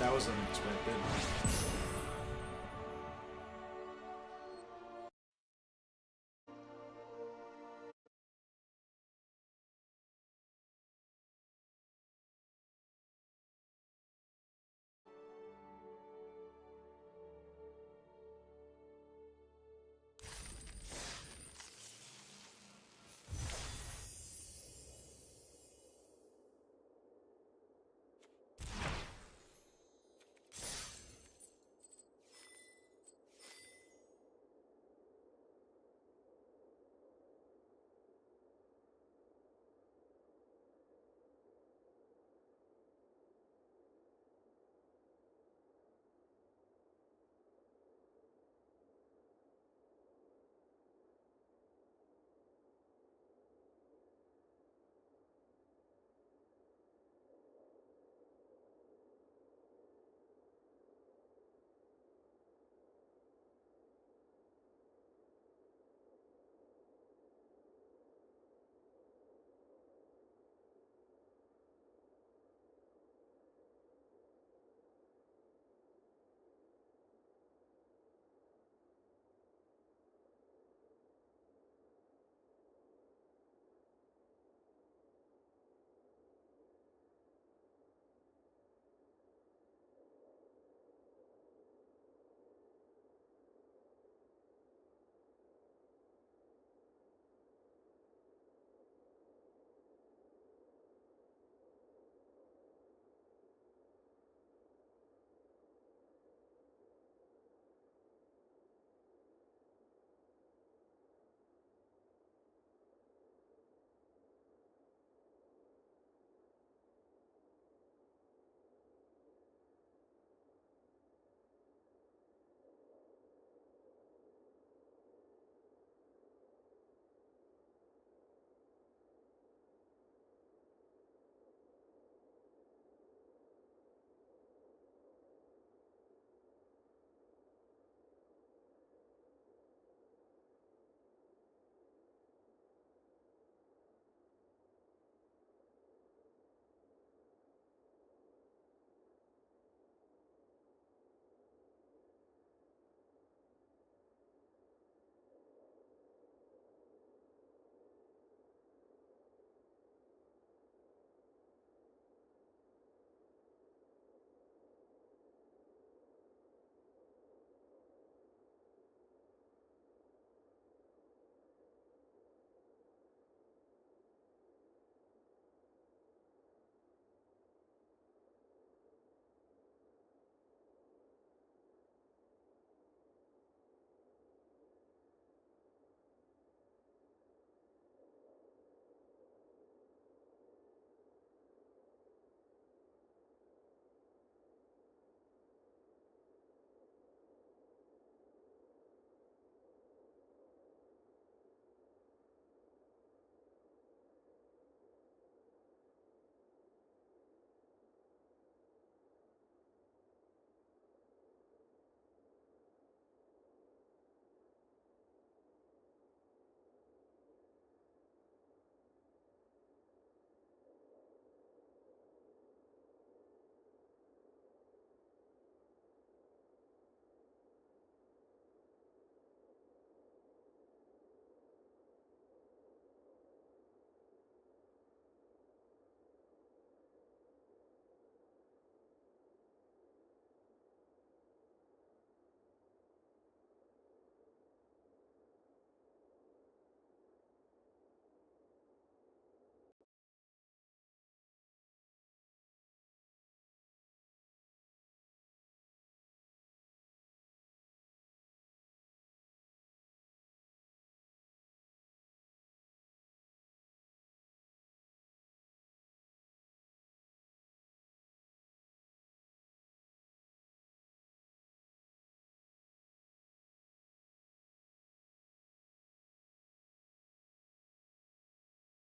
That was unexpected.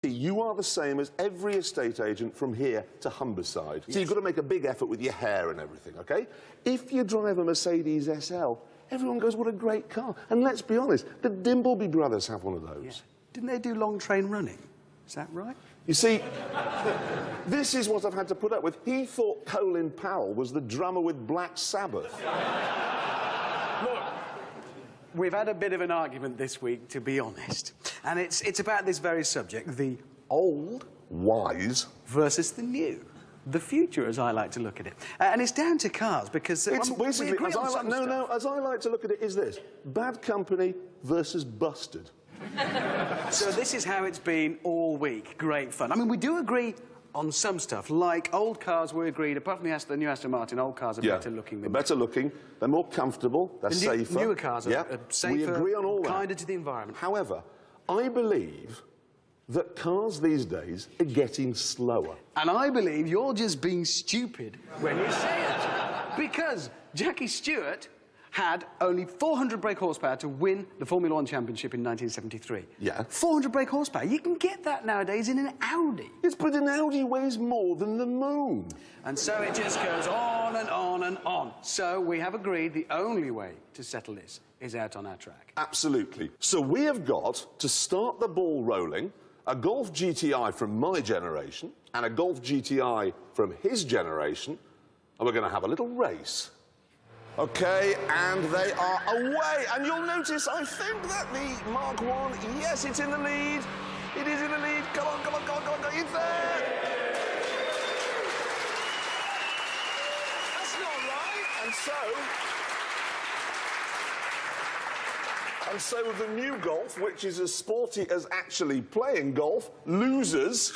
You are the same as every estate agent from here to Humberside. So you've got to make a big effort with your hair and everything, OK? If you drive a Mercedes SL, everyone goes, what a great car. And let's be honest, the Dimbleby brothers have one of those. Yeah. Didn't they do long train running? Is that right? You see, this is what I've had to put up with. He thought Colin Powell was the drummer with Black Sabbath. Look, we've had a bit of an argument this week, to be honest. And it's about this very subject, the old Wise versus the new. The future, as I like to look at it. And it's down to cars, because... It's we basically, agree as on I, some no, stuff. no, as I like to look at it, is this. Bad Company versus Busted. So this is how it's been all week. Great fun. I mean, we do agree on some stuff, like old cars, we agreed, apart from the new Aston Martin, old cars are better looking than... They're better looking, they're more comfortable, they're safer. Newer cars are safer, we agree on all that. kinder to the environment. However, I believe that cars these days are getting slower. And I believe you're just being stupid when you say it. Because Jackie Stewart had only 400 brake horsepower to win the Formula One Championship in 1973. Yeah. 400 brake horsepower. You can get that nowadays in an Audi. Yes, but an Audi weighs more than the moon. And so it just goes on and on and on. So we have agreed the only way to settle this is out on our track. Absolutely. So we have got to start the ball rolling a Golf GTI from my generation and a Golf GTI from his generation, and we're going to have a little race. OK, and they are away. And you'll notice, I think that the Mark 1, yes, it's in the lead. It is in the lead. Come on, come on, come on, come on, come on. It's there. That's not right. And so the new Golf, which is as sporty as actually playing golf, loses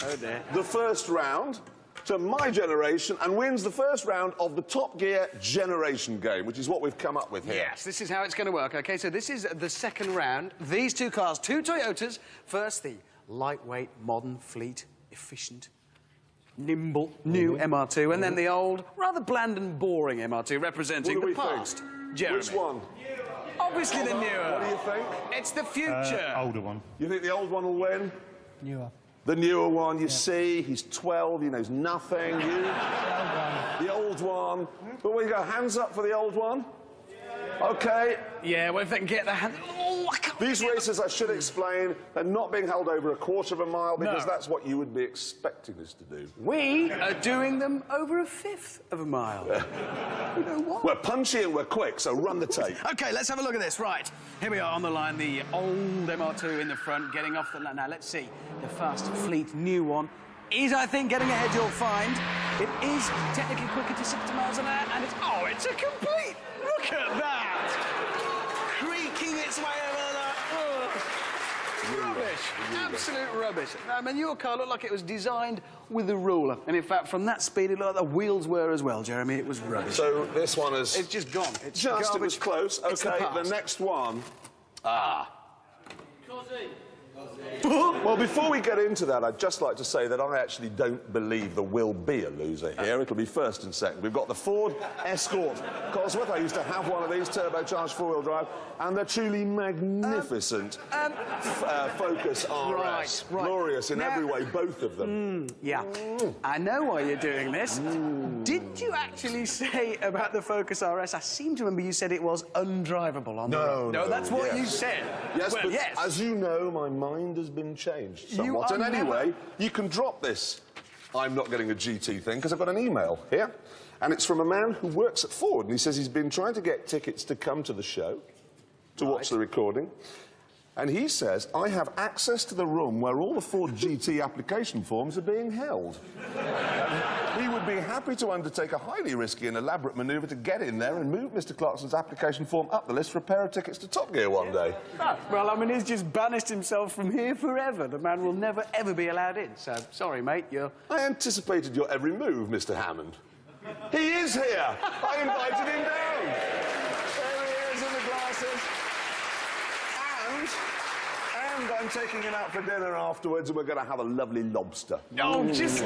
the first round to my generation and wins the first round of the Top Gear generation game, which is what we've come up with here. Yes, this is how it's going to work. OK, so this is the second round. These two cars, two Toyotas. First, the lightweight, modern, fleet, efficient, nimble, new MR2, and then the old, rather bland and boring MR2, representing the past. Jeremy. Which one? Obviously the newer. What do you think? It's the future. Older one. You think the old one will win? Newer. The newer one, you see, he's 12, he knows nothing. You? The old one. But we go, hands up for the old one. OK. Yeah, well, if they can get their hand... Oh, I can't... These races, I should explain, they're not being held over a quarter of a mile because that's what you would be expecting us to do. We are doing them over a fifth of a mile. You know what? We're punchy and we're quick, so run the tape. OK, let's have a look at this. Right, here we are on the line, the old MR2 in the front, getting off the line. Now, let's see. The fast, fleet, new one is, I think, getting ahead, you'll find. It is technically quicker to 60 miles an hour, and it's... Oh, it's a complete... Look at that! Creaking its way over that... Rubbish. Absolute rubbish. I mean, your car looked like it was designed with a ruler. And in fact, from that speed, it looked like the wheels were as well, Jeremy. It was rubbish. So this one is... It's just gone. It's just, garbage. it was close. It's OK, the the next one... Well, before we get into that, I'd just like to say that I actually don't believe there will be a loser here. It'll be first and second. We've got the Ford Escort Cosworth. I used to have one of these, turbocharged four-wheel drive, and they're truly magnificent. Focus RS. Right. Glorious in every way, both of them. Yeah. I know why you're doing this. Did you actually say about the Focus RS? I seem to remember you said it was undrivable on the road. No, that's what you said. Yes, well, but yes. as you know, my mind has been changed somewhat. And anyway, you can drop this I'm not getting a GT thing because I've got an email here. And it's from a man who works at Ford. And he says he's been trying to get tickets to come to the show, to watch the recording. And he says, I have access to the room where all the Ford GT application forms are being held. He would be happy to undertake a highly risky and elaborate manoeuvre to get in there and move Mr. Clarkson's application form up the list for a pair of tickets to Top Gear one day. Oh, well, I mean, he's just banished himself from here forever. The man will never, ever be allowed in. So, sorry, mate, you're... I anticipated your every move, Mr. Hammond. He is here! I invited him down! There he is in the glasses. And I'm taking him out for dinner afterwards, and we're going to have a lovely lobster. Oh, just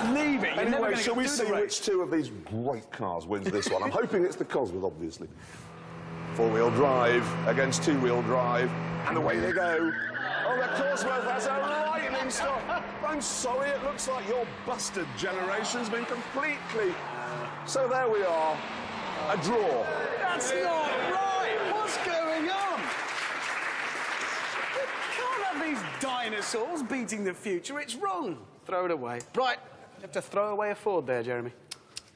leave it. You're Anyway, shall we see which two of these great cars wins this one? I'm hoping it's the Cosworth, obviously. Four-wheel drive against two-wheel drive, and away they go. Oh, the Cosworth has a lightning stop. I'm sorry, it looks like your busted generation's been completely... So there we are, a draw. That's not right. What's going on? You can't have these dinosaurs beating the future. It's wrong. throw it away. Right, you have to throw away a Ford there, Jeremy.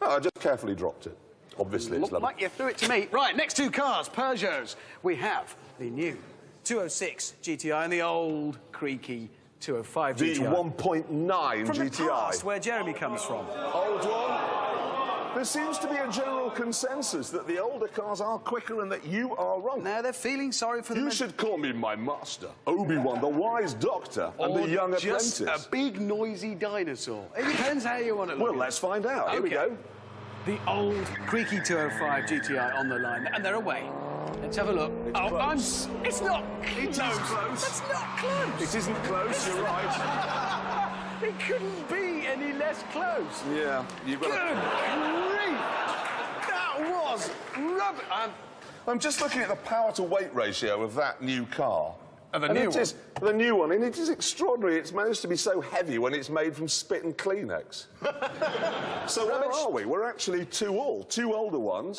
Oh, I just carefully dropped it. Obviously, it's Looked lovely. like you threw it to me. Right, next two cars, Peugeots. We have the new 206 GTI and the old creaky 205 The GTI. 1.9 From GTI. the past, where Jeremy comes from. Old one. There seems to be a general consensus that the older cars are quicker and that you are wrong. Now they're feeling sorry for them. You should call me my master, Obi-Wan, the wise doctor, and the young just apprentice. a big, noisy dinosaur. It depends how you want to look Well, at it. let's find out. Here we Okay. go. The old creaky 205 GTI on the line, and they're away. Let's have a look. close. It's not close. It is close. That's not close. It isn't close, you're right. It couldn't be any less close. Yeah, you've got Good to... grief! That was rubbish. I'm just looking at the power-to-weight ratio of that new car. Of a And new it one? is the new one, and it is extraordinary. It's managed to be so heavy when it's made from spit and Kleenex. So where are we? We're actually two older ones,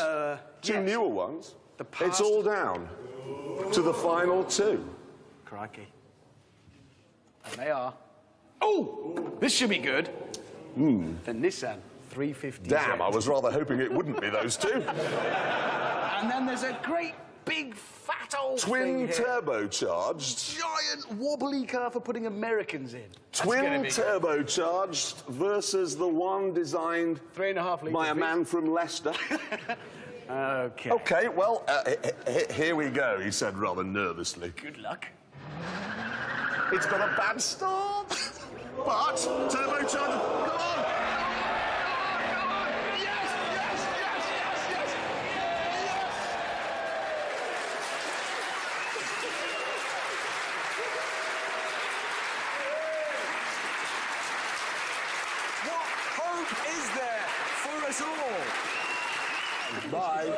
two yes. newer ones. The past- It's all down to the final two. Crikey. And they are. Oh, this should be good. The Nissan 350. Damn, I was rather hoping it wouldn't be those two. And then there's a great big fat old Twin thing here. turbocharged. Giant wobbly car for putting Americans in. That's Twin gonna be good. turbocharged versus the one designed 3.5 litre by a V. man from Leicester. Okay. OK, well, here we go, he said rather nervously. Good luck. It's got a bad start, but turbocharged. Come on! Yes, yes, yes, yes, yes, yes! What hope is there for us all? Bye.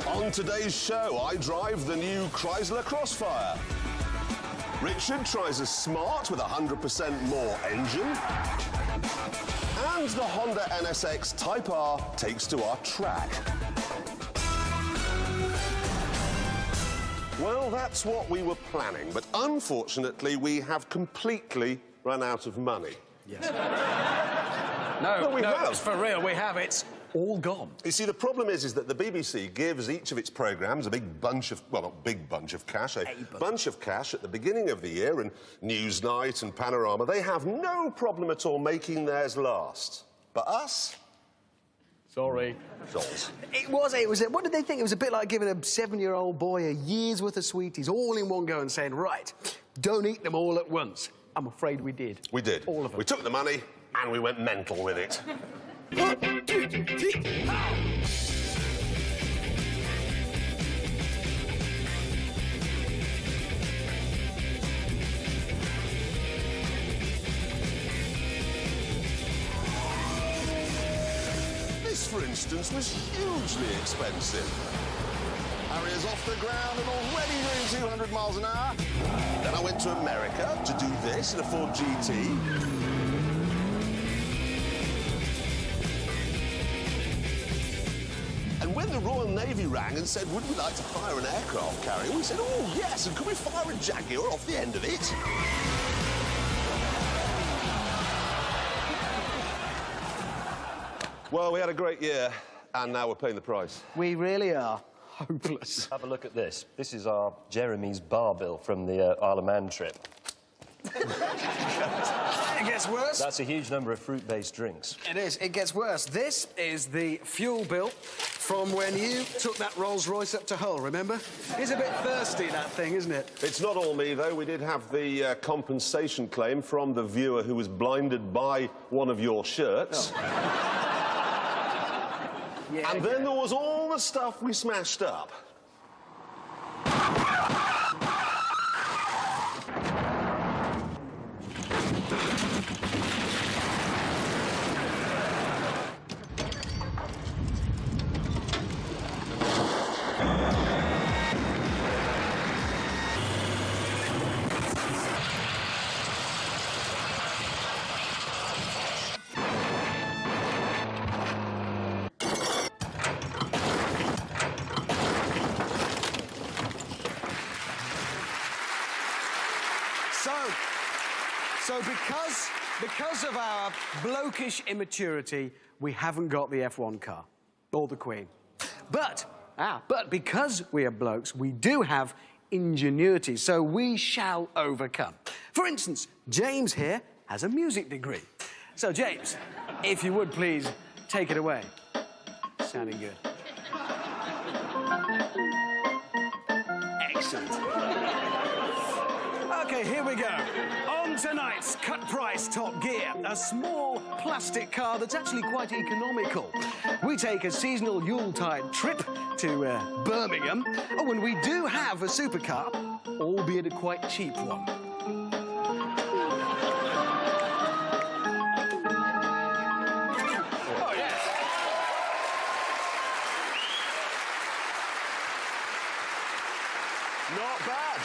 On today's show, I drive the new Chrysler Crossfire. Richard tries a Smart with 100% more engine. And the Honda NSX Type R takes to our track. Well, that's what we were planning, but unfortunately, we have completely run out of money. Yes. No, we have. it's for real. We have. It's all gone. You see, the problem is that the BBC gives each of its programmes a big bunch of, well, not big bunch of cash, a bunch of cash at the beginning of the year, and Newsnight and Panorama, they have no problem at all making theirs last. But us? Sorry. Sols. It was, what did they think? It was a bit like giving a 7-year-old boy a year's worth of sweeties all in one go and saying, right, don't eat them all at once. I'm afraid we did. We did. All of them. We took the money and we went mental with it. This, for instance, was hugely expensive. Harrier's off the ground and already doing 200 miles an hour. Then I went to America to do this in a Ford GT. And when the Royal Navy rang and said, would we like to fire an aircraft carrier, we said, oh, yes, and could we fire a Jaguar off the end of it? Well, we had a great year, and now we're paying the price. We really are hopeless. Have a look at this. This is our Jeremy's bar bill from the Isle of Man trip. It gets worse. That's a huge number of fruit-based drinks. It is. It gets worse. This is the fuel bill from when you took that Rolls-Royce up to Hull, remember? It's a bit thirsty, that thing, isn't it? It's not all me, though. We did have the compensation claim from the viewer who was blinded by one of your shirts. Oh. Yeah, And then there was all the stuff we smashed up. So because of our blokish immaturity, we haven't got the F1 car or the Queen. But because we are blokes, we do have ingenuity, so we shall overcome. For instance, James here has a music degree. So, James, if you would please take it away. Sounding good. Excellent. OK, here we go. On tonight's Cut Price Top Gear, a small plastic car that's actually quite economical. We take a seasonal Yuletide trip to Birmingham. Oh, and we do have a supercar, albeit a quite cheap one. Oh, yes. Not bad.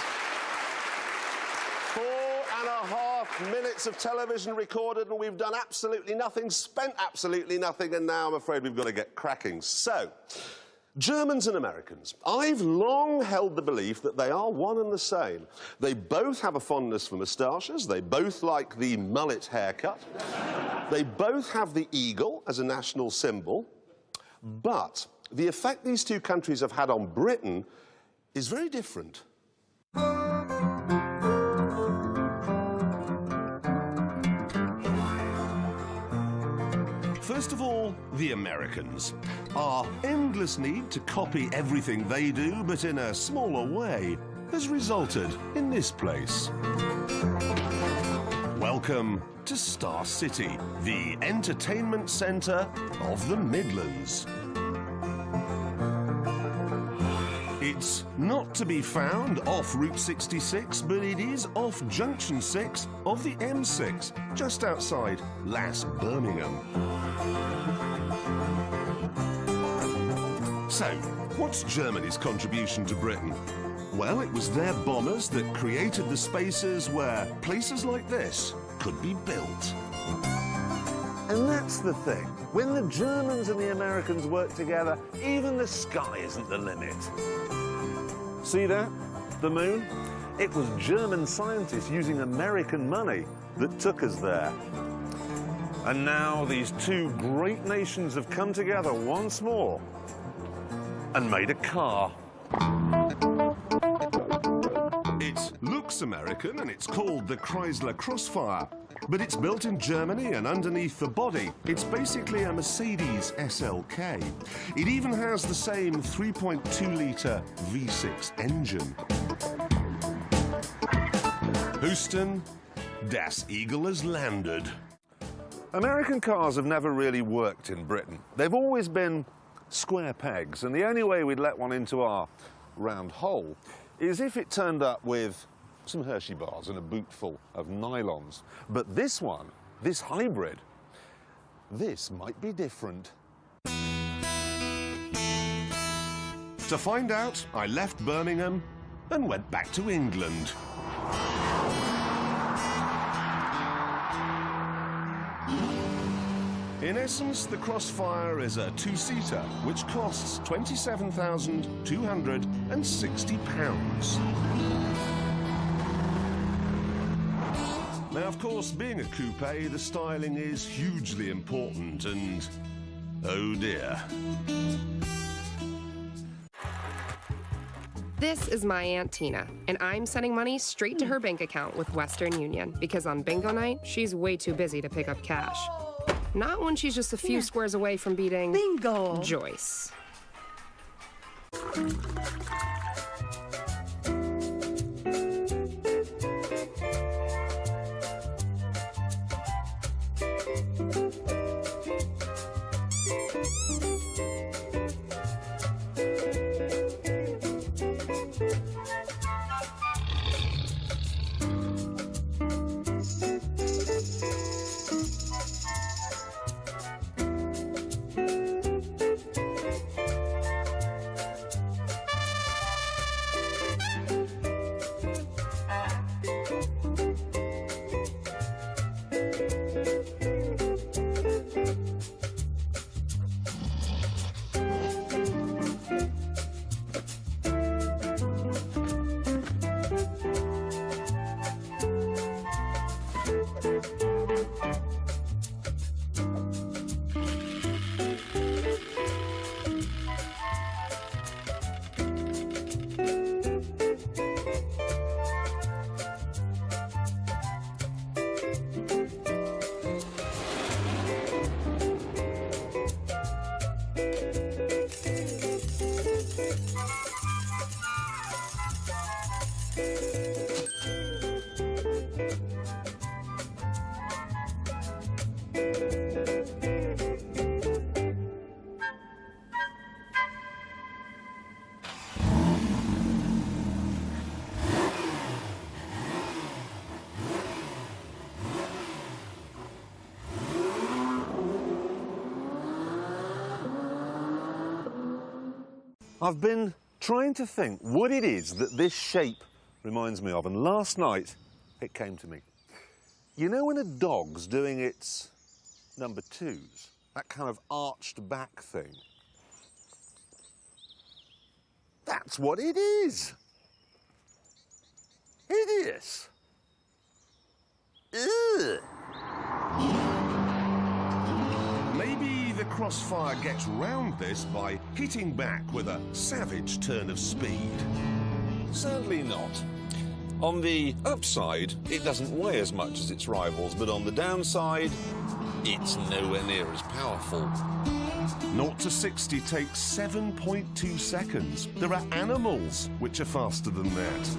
4.5 minutes of television recorded, and we've done absolutely nothing, spent absolutely nothing, and now I'm afraid we've got to get cracking. So, Germans and Americans. I've long held the belief that they are one and the same. They both have a fondness for moustaches. They both like the mullet haircut. They both have the eagle as a national symbol. But the effect these two countries have had on Britain is very different. First of all, the Americans. Our endless need to copy everything they do, but in a smaller way, has resulted in this place. Welcome to Star City, the entertainment centre of the Midlands. It's not to be found off Route 66, but it is off Junction 6 of the M6, just outside Lass, Birmingham. So, what's Germany's contribution to Britain? Well, it was their bombers that created the spaces where places like this could be built. And that's the thing. When the Germans and the Americans work together, even the sky isn't the limit. See that? The moon? It was German scientists using American money that took us there. And now these two great nations have come together once more and made a car. It looks American and it's called the Chrysler Crossfire, but it's built in Germany, and underneath the body, it's basically a Mercedes SLK. It even has the same 3.2-litre V6 engine. Houston, Das Eagle has landed. American cars have never really worked in Britain. They've always been square pegs, and the only way we'd let one into our round hole is if it turned up with some Hershey bars and a boot full of nylons. But this one, this hybrid, this might be different. To find out, I left Birmingham and went back to England. In essence, the Crossfire is a two-seater, which costs £27,260. Now, of course, being a coupe, the styling is hugely important, and oh dear. This is my Aunt Tina, and I'm sending money straight to her bank account with Western Union because on bingo night, she's way too busy to pick up cash. Not when she's just a few squares away from beating Bingo! Joyce. I've been trying to think what it is that this shape reminds me of, and last night it came to me. You know when a dog's doing its number twos, that kind of arched back thing? That's what it is. Hideous. Ugh. Maybe the Crossfire gets round this by hitting back with a savage turn of speed. Sadly not. On the upside, it doesn't weigh as much as its rivals, but on the downside, it's nowhere near as powerful. 0 to 60 takes 7.2 seconds. There are animals which are faster than that.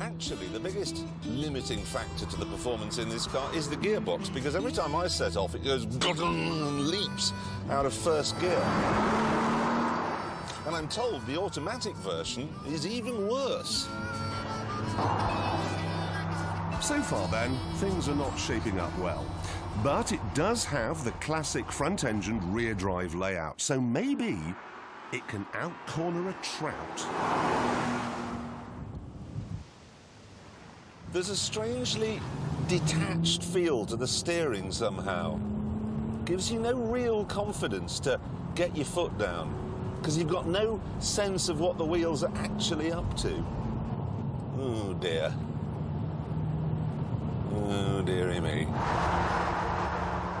Actually, the biggest limiting factor to the performance in this car is the gearbox, because every time I set off, it goes and leaps out of first gear. And I'm told the automatic version is even worse. So far, then, things are not shaping up well. But it does have the classic front-engined rear-drive layout, so maybe it can out-corner a trout. There's a strangely detached feel to the steering somehow. Gives you no real confidence to get your foot down, because you've got no sense of what the wheels are actually up to. Oh dear. Oh dearie me.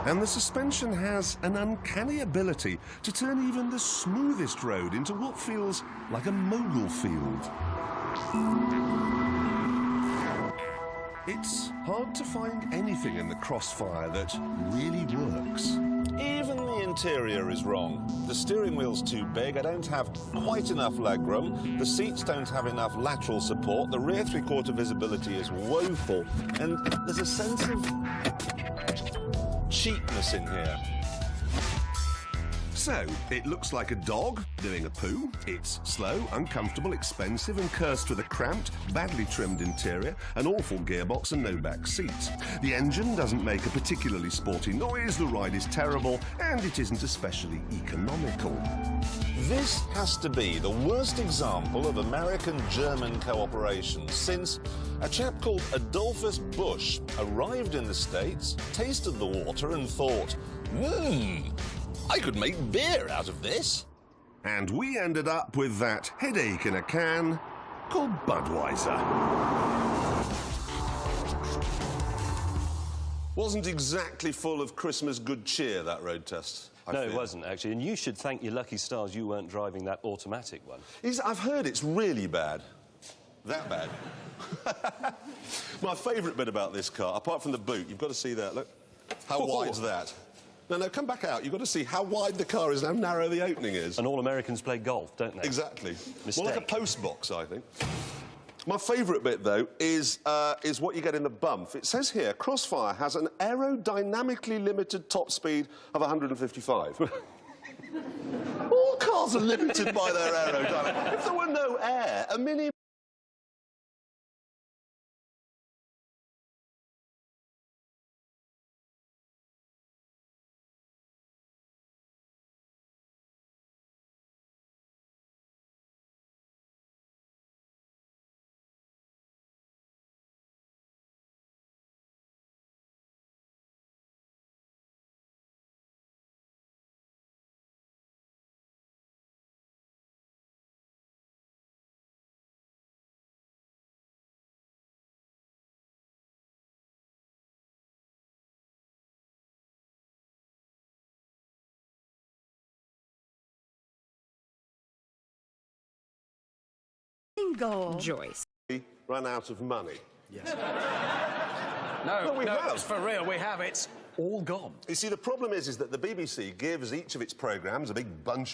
And the suspension has an uncanny ability to turn even the smoothest road into what feels like a mogul field. It's hard to find anything in the Crossfire that really works. Even the interior is wrong. The steering wheel's too big, I don't have quite enough legroom, the seats don't have enough lateral support, the rear three-quarter visibility is woeful, and there's a sense of cheapness in here. So, it looks like a dog doing a poo. It's slow, uncomfortable, expensive, and cursed with a cramped, badly trimmed interior, an awful gearbox, and no back seats. The engine doesn't make a particularly sporty noise, the ride is terrible, and it isn't especially economical. This has to be the worst example of American-German cooperation since a chap called Adolphus Busch arrived in the States, tasted the water, and thought, I could make beer out of this. And we ended up with that headache in a can called Budweiser. Wasn't exactly full of Christmas good cheer, that road test. No, it wasn't, actually. And you should thank your lucky stars you weren't driving that automatic one. I've heard it's really bad. That bad. My favourite bit about this car, apart from the boot, you've got to see that, look. How wide's that? No, come back out. You've got to see how wide the car is and how narrow the opening is. And all Americans play golf, don't they? Exactly. Mistake. More like a post box, I think. My favourite bit, though, is what you get in the bump. It says here, Crossfire has an aerodynamically limited top speed of 155. All cars are limited by their aerodynamics. If there were no air, a mini... Bingo. Joyce. Run out of money. Yes. No, we have. it's for real, we have. It's all gone. You see, the problem is that the BBC gives each of its programmes a big bunch